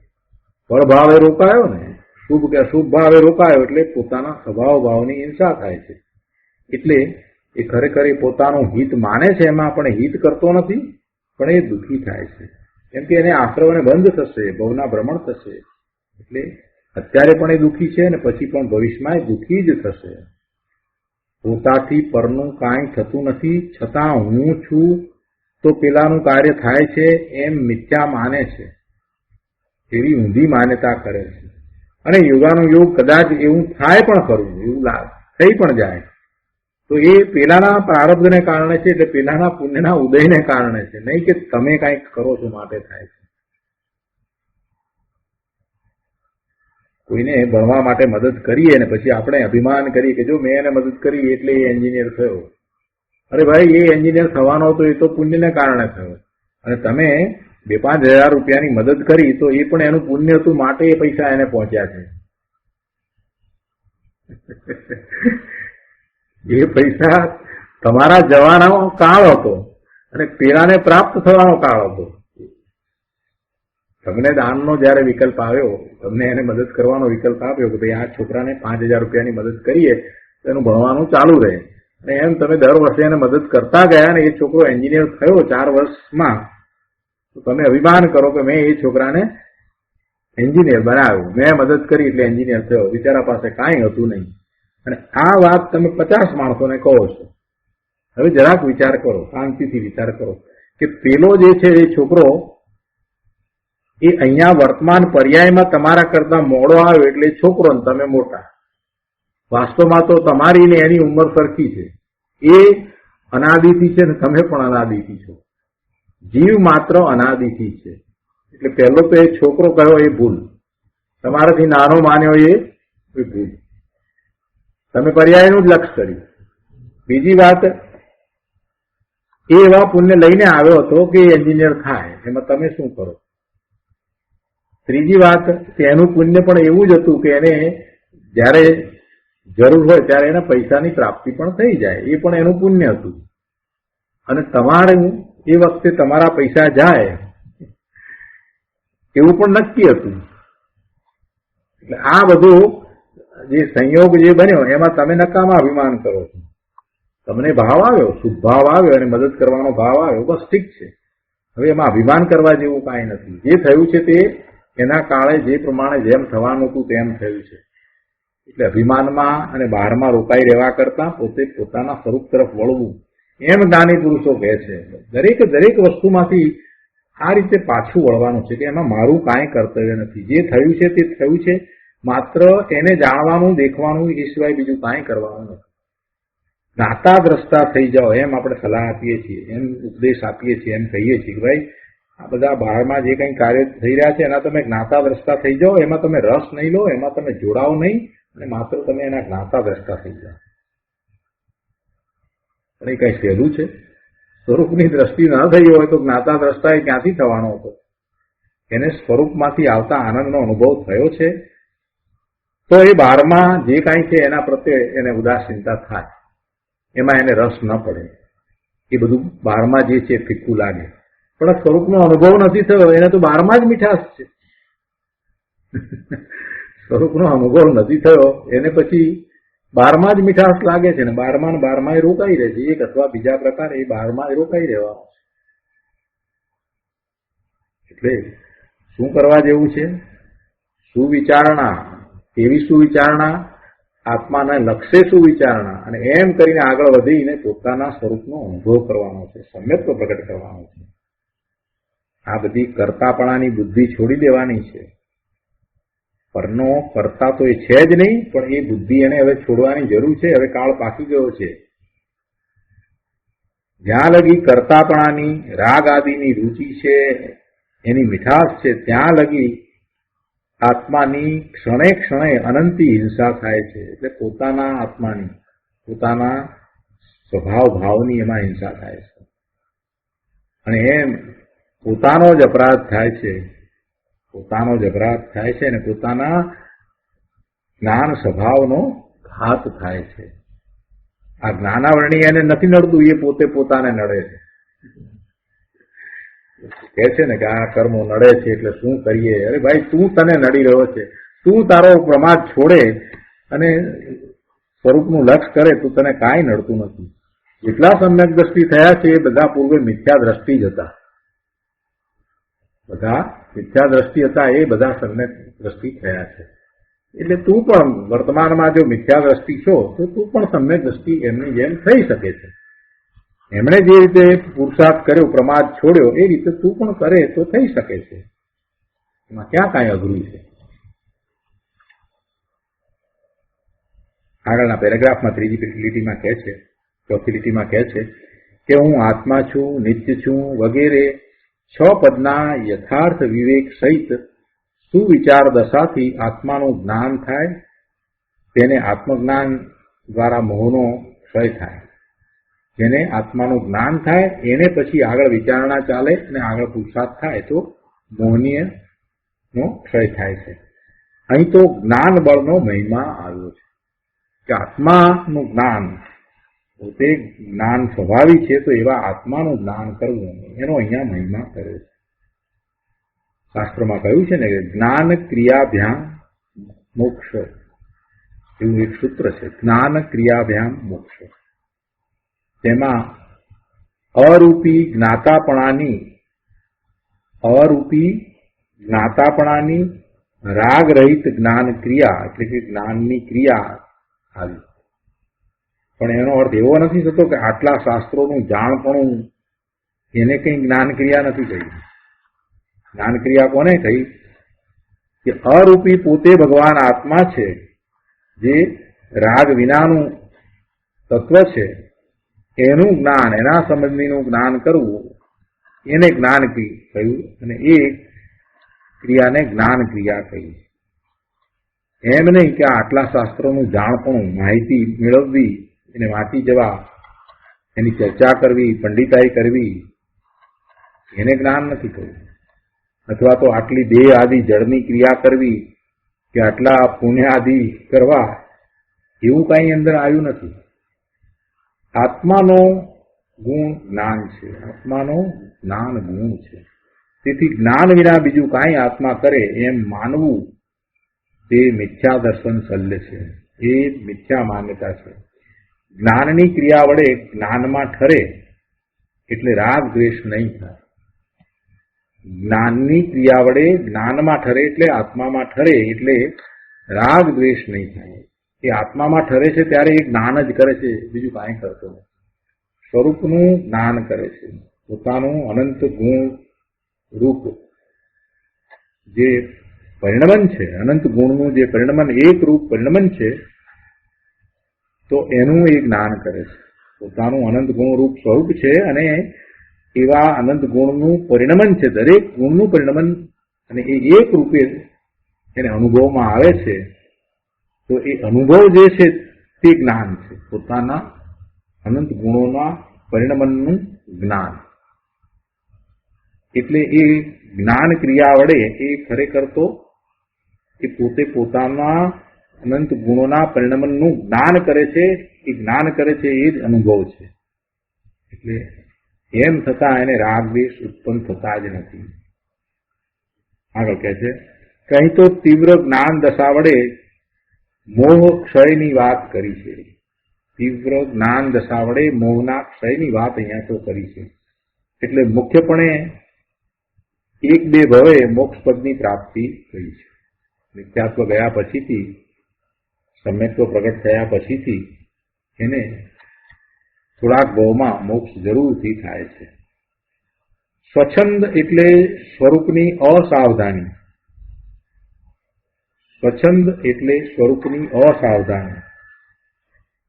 ફળભાવે રોકાયો ને, શુભ કે અશુભ ભાવે રોકાયો એટલે પોતાના સ્વભાવ ભાવની હિંસા થાય છે. એટલે એ ખરેખર એ પોતાનું હિત માને છે, એમાં પણ હિત કરતો નથી, પણ એ દુઃખી થાય છે. કેમ કે એને આશ્રવને બંધ થશે, ભવના ભ્રમણ થશે. એટલે અત્યારે પણ એ દુઃખી છે અને પછી પણ ભવિષ્યમાં દુઃખી જ થશે. પોતાથી પરનું કાંઈ થતું નથી, છતાં હું છું તો પેલાનું કાર્ય થાય છે એમ મિથ્યા માને છે. એવી ઊંધી માન્યતા કરે છે અને યોગાનુયોગ કદાચ એવું થાય પણ ખરું, એવું થઈ પણ જાય તો એ પેલાના પ્રારબ્ધને કારણે છે, એટલે પેલાના પુણ્યના ઉદયને કારણે છે, નહીં કે તમે કંઈક કરો છો માટે થાય છે. કોઈને ભણવા માટે મદદ કરીએ ને પછી આપણે અભિમાન કરીએ કે જો મેં એને મદદ કરી એટલે એ એન્જિનિયર થયો. અરે ભાઈ, એ એન્જિનિયર થવાનો હતો એ તો પુણ્યને કારણે થયો અને તમે 2-5 હજાર રૂપિયાની મદદ કરી તો એ પણ એનું પુણ્ય હતું, માટે એ પૈસા એને પહોંચ્યા છે. એ પૈસા તમારા જવાનો કાળ હતો અને પેલાને પ્રાપ્ત થવાનો કાળ હતો. તમને દાનનો જયારે વિકલ્પ આવ્યો, તમને એને મદદ કરવાનો વિકલ્પ આપ્યો કે ભાઈ આ છોકરાને 5,000 રૂપિયાની મદદ કરીએ તો એનું ભણવાનું ચાલુ રહે અને એમ તમે દર વર્ષે એને મદદ કરતા ગયા ને એ છોકરો એન્જિનિયર થયો 4 વર્ષમાં, તો તમે અભિમાન કરો કે મેં એ છોકરાને એન્જિનિયર બનાવ્યું, મેં મદદ કરી એટલે એન્જિનિયર થયો, બિચારા પાસે કાંઈ હતું નહીં. અને આ વાત તમે 50 માણસોને કહો છો. હવે જરાક વિચાર કરો, શાંતિથી વિચાર કરો કે પેલો જે છે એ છોકરો એ અહીંયા વર્તમાન પર્યાયમાં તમારા કરતા મોડો આવ્યો એટલે છોકરો ને તમે મોટા. વાસ્તવમાં તો તમારી ને એની ઉંમર સરખી છે. એ અનાદિથી છે ને તમે પણ અનાદિથી છો. જીવ માત્ર અનાદિથી છે. એટલે પહેલો તો એ છોકરો કયો એ ભૂલ, તમારાથી નાનો માન્યો એ ભૂલ. તમે પર્યાયનું જ લક્ષ કર્યું. બીજી વાત, એ એવા પુણ્ય લઈને આવ્યો હતો કે એન્જિનિયર થાય, એમાં તમે શું કરો? ત્રીજી વાત, એનું પુણ્ય પણ એવું જ હતું કે એને જ્યારે જરૂર હોય ત્યારે એના પૈસાની પ્રાપ્તિ પણ થઈ જાય, એ પણ એનું પુણ્ય હતું. અને તમારે એ વખતે તમારા પૈસા જાય એવું પણ નક્કી હતું. એટલે આ બધું જે સંયોગ જે બન્યો એમાં તમે નકામા અભિમાન કરો છો. તમને ભાવ આવ્યો, શુભ ભાવ આવ્યો અને મદદ કરવાનો ભાવ આવ્યો, બસ ઠીક છે. હવે એમાં અભિમાન કરવા જેવું કાંઈ નથી. જે થયું છે તે એના કાળે જે પ્રમાણે જેમ થવાનું હતું તેમ થયું છે. એટલે અભિમાનમાં અને બહારમાં રોકાઈ રહેવા કરતા પોતે પોતાના સ્વરૂપ તરફ વળવું, એમ જ્ઞાની પુરુષો કહે છે. દરેક વસ્તુમાંથી આ રીતે પાછું વળવાનું છે કે એમાં મારું કાંઈ કર્તવ્ય નથી. જે થયું છે તે થયું છે, માત્ર એને જાણવાનું, દેખવાનું, એ સિવાય બીજું કાંઈ કરવાનું નથી. જ્ઞાતા દ્રષ્ટા થઈ જાઓ એમ આપણે સલાહ આપીએ છીએ, એમ ઉપદેશ આપીએ છીએ, એમ કહીએ છીએ કે ભાઈ આ બધા બહારમાં જે કંઈ કાર્ય થઈ રહ્યા છે એના તમે જ્ઞાતા દ્રષ્ટા થઈ જાઓ, એમાં તમે રસ નહીં લો, એમાં તમે જોડાઓ નહીં, અને માત્ર તમે એના જ્ઞાતા દ્રષ્ટા થઈ જાઓ. પણ એ કઈ સહેલું છે? સ્વરૂપની દ્રષ્ટિ ન થઈ હોય તો જ્ઞાતા દ્રષ્ટા એ ક્યાંથી થવાનો હતો? એને સ્વરૂપમાંથી આવતા આનંદનો અનુભવ થયો છે તો એ બહારમાં જે કાંઈ છે એના પ્રત્યે એને ઉદાસીનતા થાય, એમાં એને રસ ન પડે. એ બધું બહારમાં જે છે ફિક્કું લાગે. પણ સ્વરૂપનો અનુભવ નથી થયો એને તો બહારમાં જ મીઠાશ છે. સ્વરૂપનો અનુભવ નથી થયો એને પછી બહારમાં જ મીઠાશ લાગે છે ને બહારમાં એ રોકાઈ રહે છે. એક અથવા બીજા પ્રકારે એ બહારમાં એ રોકાઈ રહેવાનો છે. એટલે શું કરવા જેવું છે? સુવિચારણા. એવી સુવિચારણા, આત્માના લક્ષ્ય સુવિચારણા, અને એમ કરીને આગળ વધીને પોતાના સ્વરૂપનો અનુભવ કરવાનો છે, સમ્યક્ત્વ પ્રગટ કરવાનો છે. આ બધી કર્તાપણાની બુદ્ધિ છોડી દેવાની છે. પરનો કરતા તો એ છે જ નહીં, પણ એ બુદ્ધિ એને હવે છોડવાની જરૂર છે. હવે કાળ પાકી ગયો છે. જ્યાં લગી કર્તાપણાની, રાગ આદિની રુચિ છે, એની મીઠાશ છે, ત્યાં લગી આત્માની ક્ષણે ક્ષણે અનંતી હિંસા થાય છે. એટલે પોતાના આત્માની, પોતાના સ્વભાવ ભાવની એમાં હિંસા થાય છે. અને એમ પોતાનો જ અપરાધ થાય છે, પોતાનો જ અપરાધ થાય છે, અને પોતાના જ્ઞાન સ્વભાવનો ઘાત થાય છે. આ જ્ઞાનાવરણી એને નથી નડતું, એ પોતે પોતાને નડે છે. કહે છે ને કે આ કર્મો નડે છે એટલે શું કરીએ? અરે ભાઈ, તું તને નડી રહ્યો છે. તું તારો પ્રમાદ છોડે અને સ્વરૂપનું લક્ષ કરે તો તને કાંઈ નડતું નથી. જેટલા સમ્યક દ્રષ્ટિ થયા છે એ બધા પૂર્વે મિથ્યા દ્રષ્ટિ જ હતા. બધા મિથ્યા દ્રષ્ટિ હતા, એ બધા સમ્યક દ્રષ્ટિ થયા છે. એટલે તું પણ વર્તમાનમાં જો મિથ્યા દ્રષ્ટિ છો તો તું પણ સમ્યક દ્રષ્ટિ એમની જેમ થઈ શકે છે. એમણે જે રીતે પુરુષાર્થ કર્યો, પ્રમાદ છોડ્યો, એ રીતે તું પણ કરે તો થઈ શકે છે. એમાં ક્યાં કાંઈ અઘરું છે? આગળના પેરેગ્રાફમાં ત્રીજી લીટીમાં કહે છે, ચોથી લીટીમાં કહે છે કે હું આત્મા છું, નિત્ય છું વગેરે 6 પદના યથાર્થ વિવેક સહિત સુવિચાર દશાથી આત્માનું જ્ઞાન થાય. તેને આત્મજ્ઞાન દ્વારા મોહનો ક્ષય થાય. જેને આત્માનું જ્ઞાન થાય એને પછી આગળ વિચારણા ચાલે અને આગળ પુરુષાર્થ થાય તો મોહનીયનો ક્ષય થાય છે. અહીં તો જ્ઞાન બળનો મહિમા આવ્યો છે કે આત્માનું જ્ઞાન, પોતે જ્ઞાન સ્વભાવિક છે તો એવા આત્માનું જ્ઞાન કરવું, એનો અહીંયા મહિમા કર્યો છે. શાસ્ત્રમાં કહ્યું છે ને કે જ્ઞાન ક્રિયાભ્યામ મોક્ષ, એવું એક સૂત્ર છે. જ્ઞાન ક્રિયાભ્યામ મોક્ષ. તેમાં અરૂપી જ્ઞાતાપણાની રાગ રહિત જ્ઞાન ક્રિયા એટલે કે જ્ઞાનની ક્રિયા આવી. પણ એનો અર્થ એવો નથી થતો કે આટલા શાસ્ત્રોનું જાણપણું એને કઈ જ્ઞાન ક્રિયા નથી કહી. જ્ઞાન ક્રિયા કોને કહી? કે અરૂપી પોતે ભગવાન આત્મા છે, જે રાગ વિનાનું તત્વ છે, એનું જ્ઞાન, એના સંબંધીનું જ્ઞાન કરવું એને જ્ઞાન કહ્યું, અને એ ક્રિયાને જ્ઞાન ક્રિયા કહી. એમ નહીં કે આટલા શાસ્ત્રોનું જાણપણું, માહિતી મેળવવી, એને વાંચી જવા, એની ચર્ચા કરવી, પંડિતાઈ કરવી, એને જ્ઞાન નથી કહ્યું. અથવા તો આટલી દેહ આદિ જળની ક્રિયા કરવી કે આટલા પુણ્ય આદિ કરવા, એવું કઈ અંદર આવ્યું નથી. આત્માનો ગુણ જ્ઞાન છે, આત્માનો જ્ઞાન ગુણ છે. તેથી જ્ઞાન વિના બીજું કાંઈ આત્મા કરે એમ માનવું તે મિથ્યા દર્શન શલ્ય છે, એ મિથ્યા માન્યતા છે. જ્ઞાનની ક્રિયા વડે જ્ઞાનમાં ઠરે એટલે રાગ દ્વેષ નહીં થાય. જ્ઞાનની ક્રિયા વડે જ્ઞાનમાં ઠરે એટલે આત્મામાં ઠરે એટલે રાગ દ્વેષ નહીં થાય. એ આત્મામાં ઠરે છે ત્યારે એ જ્ઞાન જ કરે છે, બીજું કાંઈ કરતો નથી. સ્વરૂપનું જ્ઞાન કરે છે. પોતાનું અનંત ગુણ રૂપ જે પરિણમન છે, અનંત ગુણનું જે પરિણમન, એક રૂપ પરિણમન છે, તો એનું એ જ્ઞાન કરે છે. પોતાનું અનંત ગુણ રૂપ સ્વરૂપ છે અને એવા અનંત ગુણનું પરિણમન છે, દરેક ગુણનું પરિણમન, અને એ એક રૂપે એને અનુભવમાં આવે છે. તો એ અનુભવ જે છે તે જ્ઞાન છે, પોતાના અનંત ગુણોના પરિણમનનું જ્ઞાન. એટલે એ જ્ઞાન ક્રિયા વડે એ ખરેખર તો એ પોતે પોતાના અનંત ગુણોના પરિણમનનું જ્ઞાન કરે છે. એ જ્ઞાન કરે છે એ જ અનુભવ છે. એટલે એમ થતા એને રાગ દ્વેષ ઉત્પન્ન થતા જ નથી. આગળ કહે છે કે અહીં તો તીવ્ર જ્ઞાન દશા વડે મોહ ક્ષયની વાત કરી છે. તીવ્ર જ્ઞાન દશા વડે મોહના ક્ષયની વાત અહીંયા તો કરી છે. એટલે મુખ્યપણે એક બે ભવે મોક્ષ પદની પ્રાપ્તિ થઈ છે. નિત્યાત્વ ગયા પછીથી, સમ્યક્ત્વ પ્રગટ થયા પછીથી એને થોડાક ભાવમાં મોક્ષ જરૂરથી થાય છે. સ્વચ્છંદ એટલે સ્વરૂપની અસાવધાની. સ્વચ્છંદ એટલે સ્વરૂપની અસાવધાની.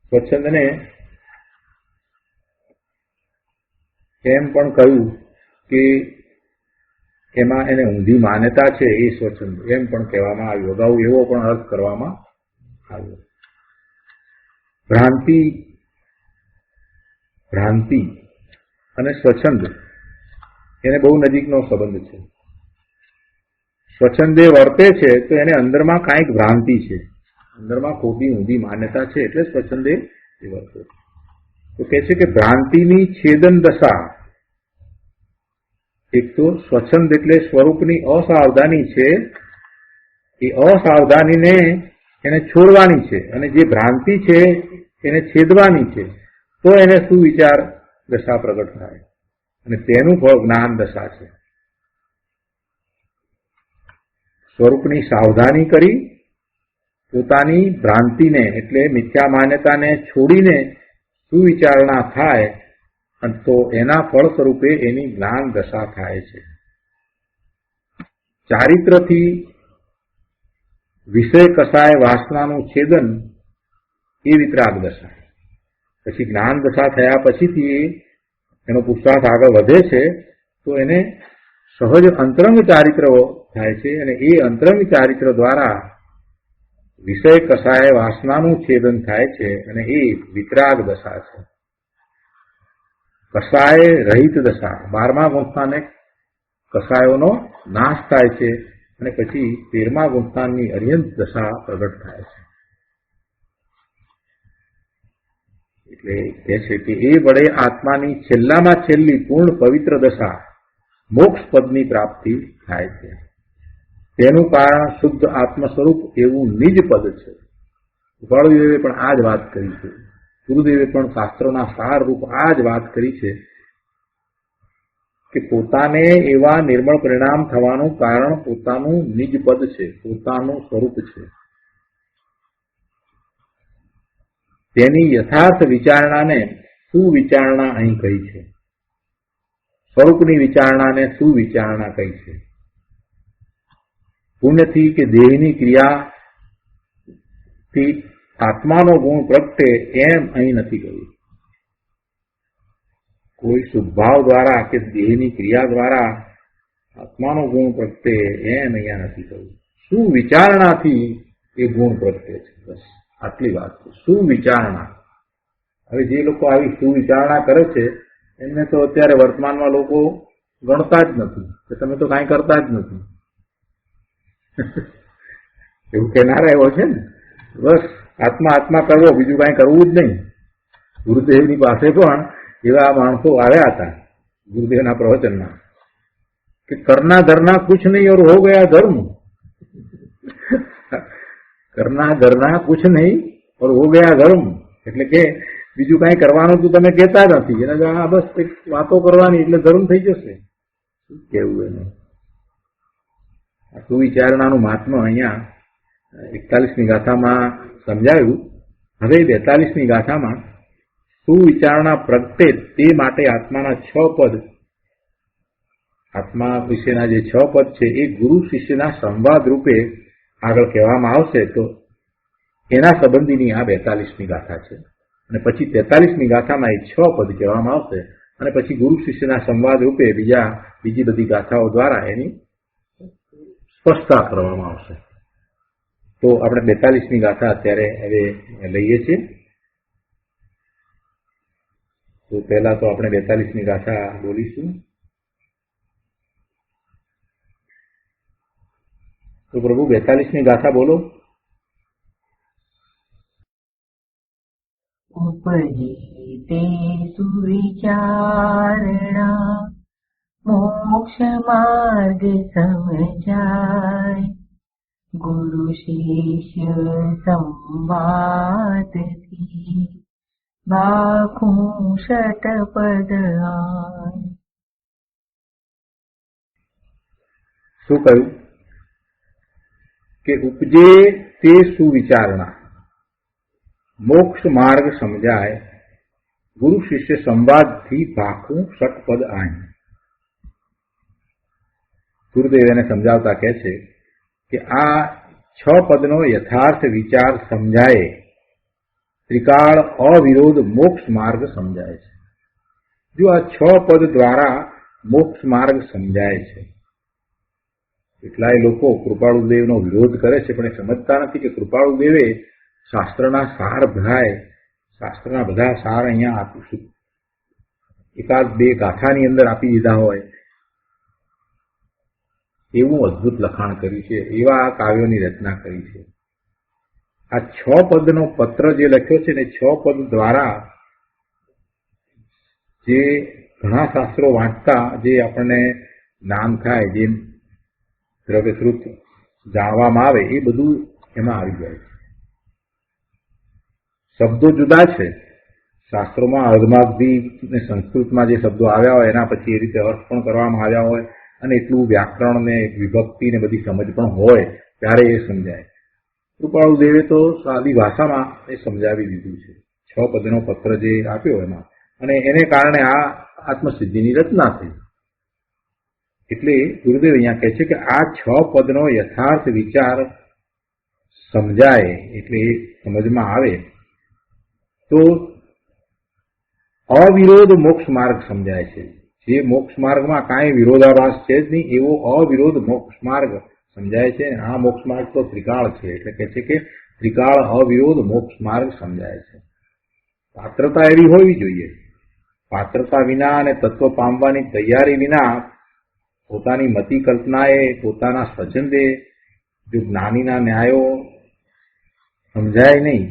સ્વચ્છંદને એમ પણ કહ્યું કે એમાં એને ઊંધી માન્યતા છે, એ સ્વચ્છંદ એમ પણ કહેવામાં આવ્યું. અગાઉ એવો પણ અર્થ કરવામાં આવ્યો. ભ્રાંતિ અને સ્વચ્છંદ એને બહુ નજીકનો સંબંધ છે. સ્વચ્છંદે વર્તે છે તો એને અંદરમાં કાંઈક ભ્રાંતિ છે, અંદરમાં ખોટી ઊંધી માન્યતા છે, એટલે સ્વચ્છંદે એ વર્તે. તો કહે છે કે ભ્રાંતિની છેદન દશા. એક તો સ્વચ્છંદ એટલે સ્વરૂપની અસાવધાની છે, એ અસાવધાનીને એને છોડવાની છે, અને જે ભ્રાંતિ છે એને છેદવાની છે, તો એને સુવિચાર દશા પ્રગટ થાય, અને તેનું ફળ જ્ઞાન દશા છે. સ્વરૂપની સાવધાની કરી પોતાની ભ્રાંતિને એટલે મિથ્યા માન્યતાને છોડીને સુવિચારણા થાય, તો એના ફળ સ્વરૂપે એની જ્ઞાન દશા થાય છે. ચારિત્રથી વિષય કસાય વાસનાનું છેદન એ વિતરાગ દશા. પછી જ્ઞાન દશા થયા પછીથી એનો પુરુષાર્થ આગળ વધે છે, તો એને સહજ અંતરંગ ચારિત્ર થાય છે, અને એ અંતરંગ ચારિત્ર દ્વારા વિષય કસાય વાસનાનું છેદન થાય છે, અને એ વિતરાગ દશા છે. કસાય રહિત દશા, 12મા ગુણસ્થાને કસાયોનો નાશ થાય છે, અને પછી 13મા ગુણસ્થાનની અર્યંત દશા પ્રગટ થાય છે. એટલે કહે છે કે એ વડે આત્માની છેલ્લામાં છેલ્લી પૂર્ણ પવિત્ર દશા મોક્ષ પદની પ્રાપ્તિ થાય છે. તેનું કારણ શુદ્ધ આત્મ સ્વરૂપ એવું નિજ પદ છે. ઉપાળુદેવે પણ આ જ વાત કરી છે ગુરુદેવે પણ શાસ્ત્રોના સારરૂપ આ જ વાત કરી છે કે પોતાને એવા નિર્મળ પરિણામ થવાનું કારણ પોતાનું નિજ પદ છે, પોતાનું સ્વરૂપ છે. તેની યથાર્થ વિચારણાને સુવિચારણા અહીં કહી છે. સ્વરૂપની વિચારણાને સુવિચારણા કહી છે. પુણ્યથી કે દેહની ક્રિયાથી આત્માનો ગુણ પ્રગટે એમ અહીં નથી કહ્યું. કોઈ શુભભાવ દ્વારા કે દેહની ક્રિયા દ્વારા આત્માનો ગુણ પ્રગટે એમ અહીંયા નથી કહ્યું. સુવિચારણાથી એ ગુણ પ્રગટે છે. બસ આટલી વાત છે. સુવિચારણા. હવે જે લોકો આવી સુવિચારણા કરે છે એમને તો અત્યારે વર્તમાનમાં લોકો ગણતા જ નથી કે તમે તો કાંઈ કરતા જ નથી. એવું કહેનારા એવો છે ને, બસ આત્મા આત્મા કરવો, બીજું કાંઈ કરવું જ નહીં. ગુરુદેવની પાસે પણ એવા માણસો આવ્યા હતા ગુરુદેવના પ્રવચનમાં કે કરના ધરના કુછ નહીં ઓર હો ગયા ધર્મ. કરના ધરના કુછ નહીં ઓર હો ગયા ધર્મ. એટલે કે બીજું કાંઈ કરવાનું તો તમે કહેતા નથી, એને બસ એક વાતો કરવાની એટલે ધર્મ થઈ જશે. શું કેવું એનું? સુવિચારણાનું મહાત્મ્ય અહીંયા 41મી ગાથામાં સમજાયું. હવે 42મી ગાથામાં સુવિચારણા પ્રગટે તે માટે આત્માના 6 પદ, આત્મા વિશેના જે 6 પદ છે એ ગુરુ શિષ્યના સંવાદ રૂપે આગળ કહેવામાં આવશે. તો એના સંબંધીની આ 42મી ગાથા છે. અને પછી 43મી ગાથામાં એ 6 પદ કહેવામાં આવશે અને પછી ગુરુ શિષ્યના સંવાદ રૂપે બીજી બધી ગાથાઓ દ્વારા એની સ્પષ્ટતા કરવામાં આવશે. તો આપણે 42મી ગાથા અત્યારે હવે લઈએ છીએ. તો પહેલા તો આપણે 42મી ગાથા બોલીશું. તો પ્રભુ 42મી ગાથા બોલો. ઉપજી તે સુવિચારણા મોક્ષ માર્ગ સમજાય ગુરુ શિષ્ય સંવાદથી બાખું શતપદ આય. શું કહ્યું કે ઉપજે તે સુવિચારણા મોક્ષ માર્ગ સમજાય ગુરુ શિષ્ય સંવાદથી ભાખું શતપદ આય. ગુરુદેવ એને સમજાવતા કહે છે કે આ 6 પદનો યથાર્થ વિચાર સમજાય ત્રિકાળ અવિરોધ મોક્ષ માર્ગ સમજાય છે. જો આ 6 પદ દ્વારા મોક્ષ માર્ગ સમજાય છે. કેટલાય લોકો કૃપાળુદેવનો વિરોધ કરે છે પણ એ સમજતા નથી કે કૃપાળુદેવે શાસ્ત્રના સાર ભરાય, શાસ્ત્રના બધા સાર અહીંયા આપીશું એકાદ બે ગાથાની અંદર આપી દીધા હોય એવું અદભુત લખાણ કર્યું છે, એવા કાવ્યોની રચના કરી છે. આ 6 પદનો પત્ર જે લખ્યો છે ને 6 પદ દ્વારા જે ઘણા શાસ્ત્રો વાંચતા જે આપણને જ્ઞાન થાય, જે દ્રવ્યશ્રુત જાણવામાં આવે એ બધું એમાં આવી જાય છે. શબ્દો જુદા છે શાસ્ત્રોમાં, અર્ધમાગધી ને સંસ્કૃતમાં જે શબ્દો આવ્યા હોય એના પછી એ રીતે અર્થ પણ કરવામાં આવ્યા હોય અને એટલું વ્યાકરણ ને વિભક્તિ ને બધી સમજ પણ હોય ત્યારે એ સમજાય. કૃપાળુદેવે તો સાદી ભાષામાં એ સમજાવી દીધું છે 6 પદનો પત્ર જે આપ્યો એમાં, અને એને કારણે આ આત્મસિદ્ધિની રચના થઈ. એટલે ગુરુદેવ અહીંયા કહે છે કે આ 6 પદનો યથાર્થ વિચાર સમજાય એટલે એ સમજમાં આવે તો અવિરોધ મોક્ષ માર્ગ સમજાય છે. જે મોક્ષ માર્ગમાં કાંઈ વિરોધાભાસ છે જ નહીં એવો અવિરોધ મોક્ષ માર્ગ સમજાય છે. આ મોક્ષ માર્ગ તો ત્રિકાળ છે એટલે કહે છે કે ત્રિકાળ અવિરોધ મોક્ષ માર્ગ સમજાય છે. પાત્રતા એવી હોવી જોઈએ. પાત્રતા વિના અને તત્વ પામવાની તૈયારી વિના પોતાની મતિ કલ્પનાએ, પોતાના સ્વચ્છંદે જો જ્ઞાનીના ન્યાયો સમજાય નહીં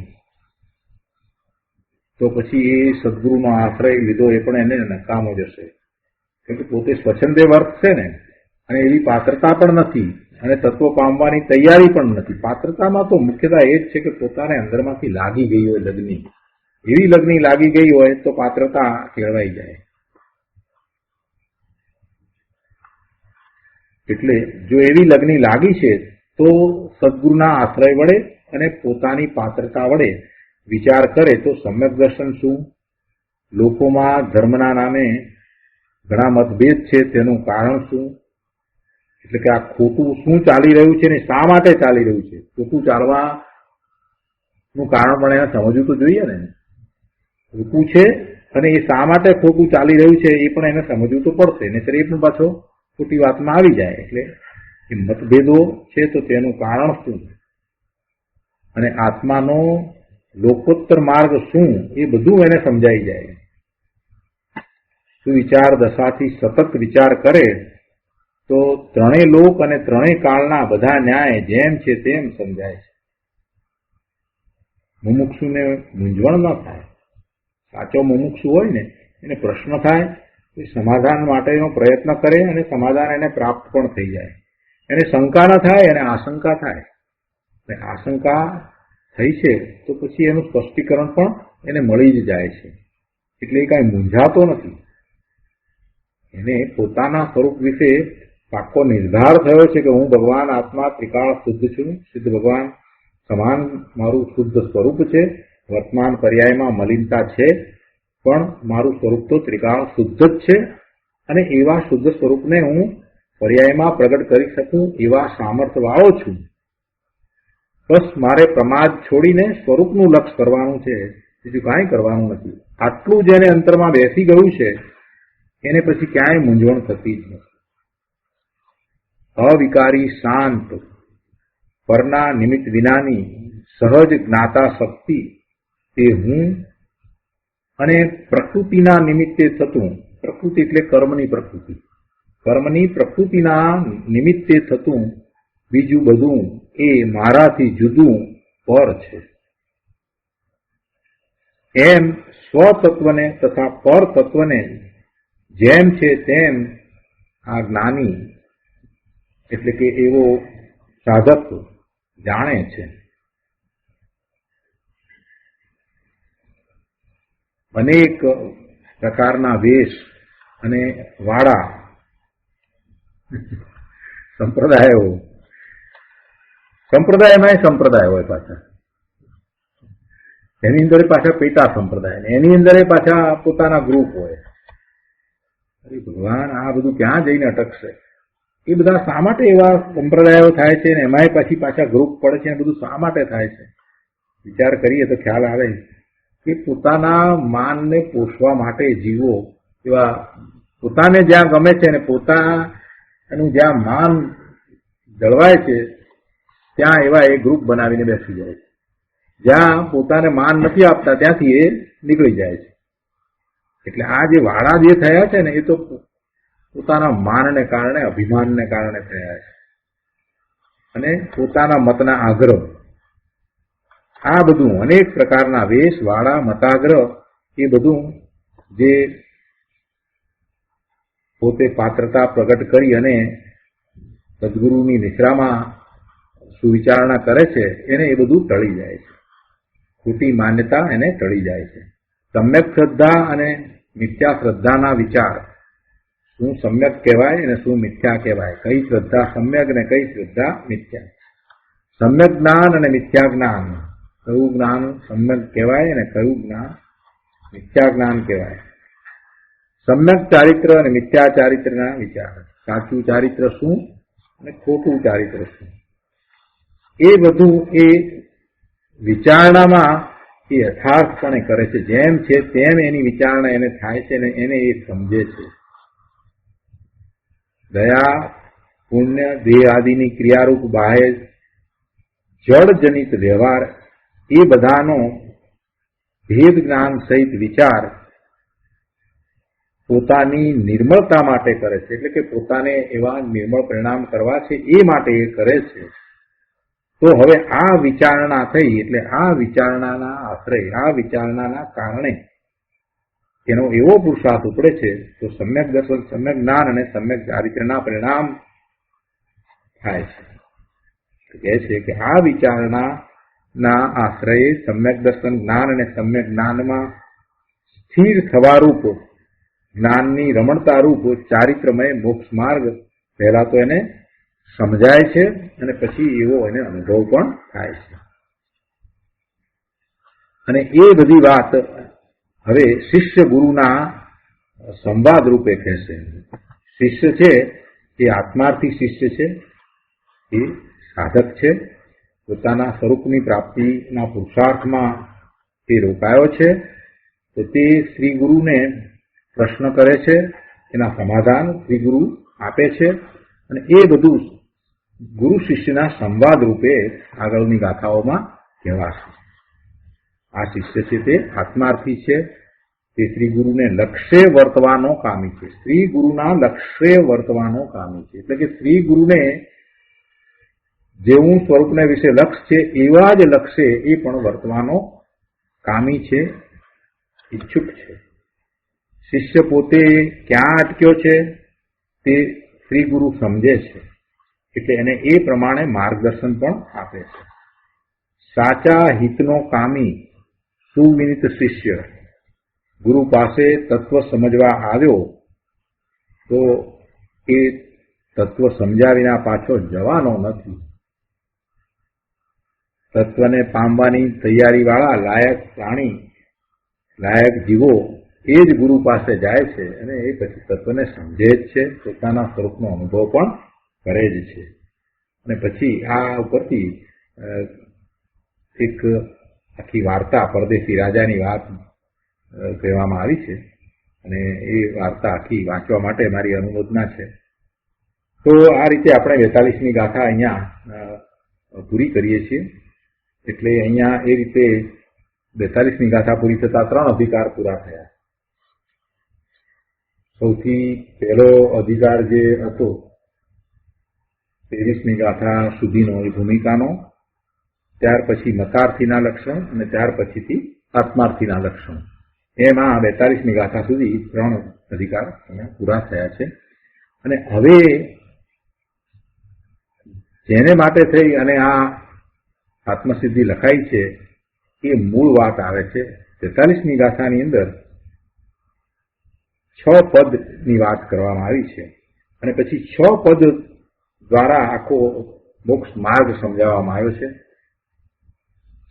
તો પછી એ સદગુરુનો આશ્રય લીધો એ પણ એને નકામો જશે. કેમ કે પોતે સ્વચ્છંદે વર્તશે ને અને એવી પાત્રતા પણ નથી અને તત્વ પામવાની તૈયારી પણ નથી. પાત્રતામાં તો મુખ્યતા એ જ છે કે પોતાને અંદરમાંથી લાગી ગઈ હોય લગ્ની, એવી લગ્ની લાગી ગઈ હોય તો પાત્રતા કેળવાઈ જાય. એટલે જો એવી લગ્ની લાગી છે તો સદગુરુના આશ્રય વડે અને પોતાની પાત્રતા વડે વિચાર કરે તો સમ્યક દર્શન શું, લોકોમાં ધર્મના નામે ઘણા મતભેદ છે તેનું કારણ શું, એટલે કે આ ખોટું શું ચાલી રહ્યું છે ને શા માટે ચાલી રહ્યું છે, ખોટું ચાલવાનું કારણ પણ એને સમજવું તો જોઈએ ને. ખોટું છે અને એ શા માટે ખોટું ચાલી રહ્યું છે એ પણ એને સમજવું તો પડશે, નહીંતર એ પણ પાછો ખોટી વાતમાં આવી જાય. એટલે એ મતભેદો છે તો તેનું કારણ શું અને આત્માનો લોકોત્તર માર્ગ શું એ બધું એને સમજાઈ જાય. સુવિચાર દશાથી સતત વિચાર કરે તો ત્રણેય લોક અને ત્રણેય કાળના બધા ન્યાય જેમ છે તેમ સમજાય છે. મુમુક્ષુને મૂંઝવણ ન થાય. સાચો મુમુક્ષુ હોય ને એને પ્રશ્ન થાય એ સમાધાન માટેનો પ્રયત્ન કરે અને સમાધાન એને પ્રાપ્ત પણ થઈ જાય. એને શંકા ન થાય અને આશંકા થાય. અને આશંકા થઈ છે તો પછી એનું સ્પષ્ટીકરણ પણ એને મળી જ જાય છે. એટલે એ કાંઈ મૂંઝાતો નથી. એને પોતાના સ્વરૂપ વિશે પાક્કો નિર્ધાર થયો છે કે હું ભગવાન આત્મા ત્રિકાળ શુદ્ધ છું, સિદ્ધ ભગવાન સમાન મારું શુદ્ધ સ્વરૂપ છે. વર્તમાન પર્યાયમાં મલિનતા છે પણ મારું સ્વરૂપ તો ત્રિકાળ શુદ્ધ જ છે અને એવા શુદ્ધ સ્વરૂપને હું પર્યાયમાં પ્રગટ કરી શકું એવા સામર્થ્ય વાળો છું. બસ મારે પ્રમાદ છોડીને સ્વરૂપનું લક્ષ્ય કરવાનું છે, બીજું કાંઈ કરવાનું નથી. આટલું જેને અંતરમાં બેસી ગયું છે એને પછી ક્યાંય મૂંઝવણ થતી જ નથી. અવિકારી શાંત પરના નિમિત્ત વિનાની સહજ જ્ઞાતા શક્તિ તે હું અને પ્રકૃતિના નિમિત્તે થતું, પ્રકૃતિ એટલે કર્મની પ્રકૃતિ, કર્મની પ્રકૃતિના નિમિત્તે થતું બીજું બધું એ મારાથી જુદું પર છે. એમ સ્વતત્વને તથા પર તત્વને જેમ છે તેમ આ જ્ઞાની એટલે કે એવો સાધક જાણે છે. અનેક પ્રકારના વેશ અને વાળા સંપ્રદાયમાં સંપ્રદાય હોય પાછા, એની અંદર પાછા પેટા સંપ્રદાય, એની અંદર પાછા પોતાના ગ્રુપ હોય. અરે ભગવાન, આ બધું ક્યાં જઈને અટકશે? એ બધા શા માટે એવા સંપ્રદાયો થાય છે ને એમાંય પછી પાછા ગ્રુપ પડે છે, બધું શા માટે થાય છે? વિચાર કરીએ તો ખ્યાલ આવે કે પોતાના માનને પોષવા માટે જીવો એવા પોતાને જ્યાં ગમે છે ને પોતાનું જ્યાં માન જળવાય છે ત્યાં એવા એ ગ્રુપ બનાવીને બેસી જાય છે. જ્યાં પોતાને માન નથી આપતા ત્યાંથી એ નીકળી જાય છે. એટલે આ જે વાળા જે થયા છે ને એ તો પોતાના માનને કારણે, અભિમાનને કારણે થયા છે અને પોતાના મતના આગ્રહ, આ બધું અનેક પ્રકારના વેશ, વાળા, મતાગ્રહ એ બધું જે પોતે પાત્રતા પ્રગટ કરી અને સદગુરુની નિશ્રામાં સુવિચારણા કરે છે એને એ બધું ટળી જાય છે. ખોટી માન્યતા એને ટળી જાય છે. સમ્યક શ્રદ્ધા અને મિથ્યા શ્રદ્ધાના વિચાર, શું સમ્યક કહેવાય અને શું મિથ્યા કહેવાય, કઈ શ્રદ્ધા સમ્યક અને કઈ શ્રદ્ધા મિથ્યા. સમ્યક જ્ઞાન અને મિથ્યા જ્ઞાન, કયું જ્ઞાન સમ્યક કહેવાય અને કયું જ્ઞાન મિથ્યા જ્ઞાન કહેવાય. સમ્યક ચારિત્ર અને મિથ્યા ચારિત્રના વિચાર, સાચું ચારિત્ર શું અને ખોટું ચારિત્ર શું, એ બધું એ વિચારણામાં એ યથાર્થપણે કરે છે. જેમ છે તેમ એની વિચારણા એને થાય છે અને એને એ સમજે છે. દયા, પુણ્ય, દેહ આદિની ક્રિયારૂપ બાહ્ય જળજનિત વ્યવહાર એ બધાનો ભેદ જ્ઞાન સહિત વિચાર પોતાની નિર્મળતા માટે કરે છે. એટલે કે પોતાને એવા નિર્મળ પરિણામ કરવા છે એ માટે એ કરે છે. તો હવે આ વિચારણા થઈ એટલે આ વિચારણાના આશ્રય, આ વિચારણાના કારણે એનો એવો પુરુષાર્થ ઉપડે છે તો સમ્યક દર્શન, સમ્યક જ્ઞાન અને સમ્યક ચારિત્રના પરિણામ થાય છે. કહે છે કે આ વિચારણા ના આશ્રયે સમ્યક દર્શન જ્ઞાન અને સમ્યક જ્ઞાનમાં સ્થિર થવારૂપ જ્ઞાનની રમણતા રૂપ ચારિત્રમય મોક્ષ માર્ગ પહેલા તો એને સમજાય છે અને પછી એવો એને અનુભવ પણ થાય છે. અને એ બધી વાત હવે શિષ્ય ગુરુના સંવાદ રૂપે કહેશે. શિષ્ય છે એ આત્માર્થી શિષ્ય છે, એ સાધક છે, પોતાના સ્વરૂપની પ્રાપ્તિના પુરુષાર્થમાં એ રોકાયો છે. તો તે શ્રી ગુરુને પ્રશ્ન કરે છે, એના સમાધાન શ્રી ગુરુ આપે છે અને એ બધું ગુરુ શિષ્યના સંવાદ રૂપે આગળની ગાથાઓમાં કહેવાશે. આ શિષ્ય છે તે આત્માર્થી છે, તે શ્રી ગુરુને લક્ષ્ય વર્તવાનો કામી છે. શ્રી ગુરુના લક્ષ્ય વર્તવાનો કામી છે એટલે કે શ્રી ગુરુને જેવું સ્વરૂપને વિશે લક્ષ્ય છે એવા જ લક્ષ્ય એ પણ વર્તવાનો કામી છે, ઈચ્છુક છે. શિષ્ય પોતે ક્યાં અટક્યો છે તે શ્રી ગુરુ સમજે છે એટલે એને એ પ્રમાણે માર્ગદર્શન પણ આપે છે. સાચા હિતનો કામી સુવિનિત શિષ્ય ગુરુ પાસે તત્વ સમજવા આવ્યો તો એ તત્વ સમજ્યા વિના પાછો જવાનો નથી. તત્વને પામવાની તૈયારી વાળા લાયક પ્રાણી, લાયક જીવો એ જ ગુરુ પાસે જાય છે અને એ પછી તત્વને સમજે જ છે, પોતાના સ્વરૂપનો અનુભવ પણ કરે જ છે. અને પછી આ ઉપરથી એક આખી વાર્તા, પરદેશી રાજાની વાત કહેવામાં આવી છે અને એ વાર્તા આખી વાંચવા માટે મારી અનુમોદના છે. તો આ રીતે આપણે 42મી ગાથા અહીંયા પૂરી કરીએ છીએ. એટલે અહીંયા એ રીતે 42મી ગાથા પૂરી થતા 3 અધિકાર પૂરા થયા. સૌથી પહેલો અધિકાર જે હતો 23મી ગાથા સુધીનો એ ભૂમિકાનો, ત્યાર પછી મતાર્થીના લક્ષણ અને ત્યાર પછીથી આત્માર્થીના લક્ષણ. એમાં 42મી ગાથા સુધી 3 અધિકાર પૂરા થયા છે. અને હવે જેને માટે થઈ અને આ આત્મસિદ્ધિ લખાઈ છે એ મૂળ વાત આવે છે. 43મી ગાથાની અંદર 6 પદની વાત કરવામાં આવી છે અને પછી 6 પદ દ્વારા આખો મોક્ષ માર્ગ સમજાવવામાં આવ્યો છે.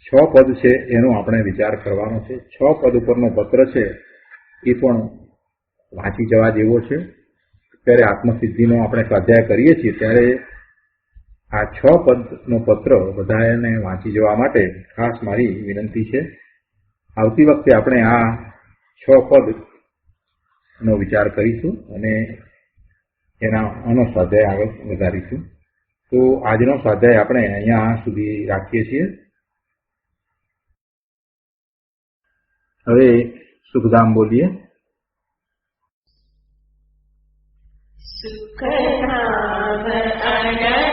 6 પદ છે એનો આપણે વિચાર કરવાનો છે. 6 પદ ઉપરનો પત્ર છે એ પણ વાંચી જવા જેવો છે. ત્યારે આત્મસિદ્ધિનો આપણે સ્વાધ્યાય કરીએ છીએ ત્યારે આ 6 પદનો પત્ર બધાને વાંચી જવા માટે ખાસ મારી વિનંતી છે. આવતી વખતે આપણે આ 6 પદનો વિચાર કરીશું અને આનો સ્વાધ્યાય આગળ વધારીશું. તો આજનો સ્વાધ્યાય આપણે અહીંયા સુધી રાખીએ છીએ. હવે સુખધામ બોલીએ. સુખધામ અનંત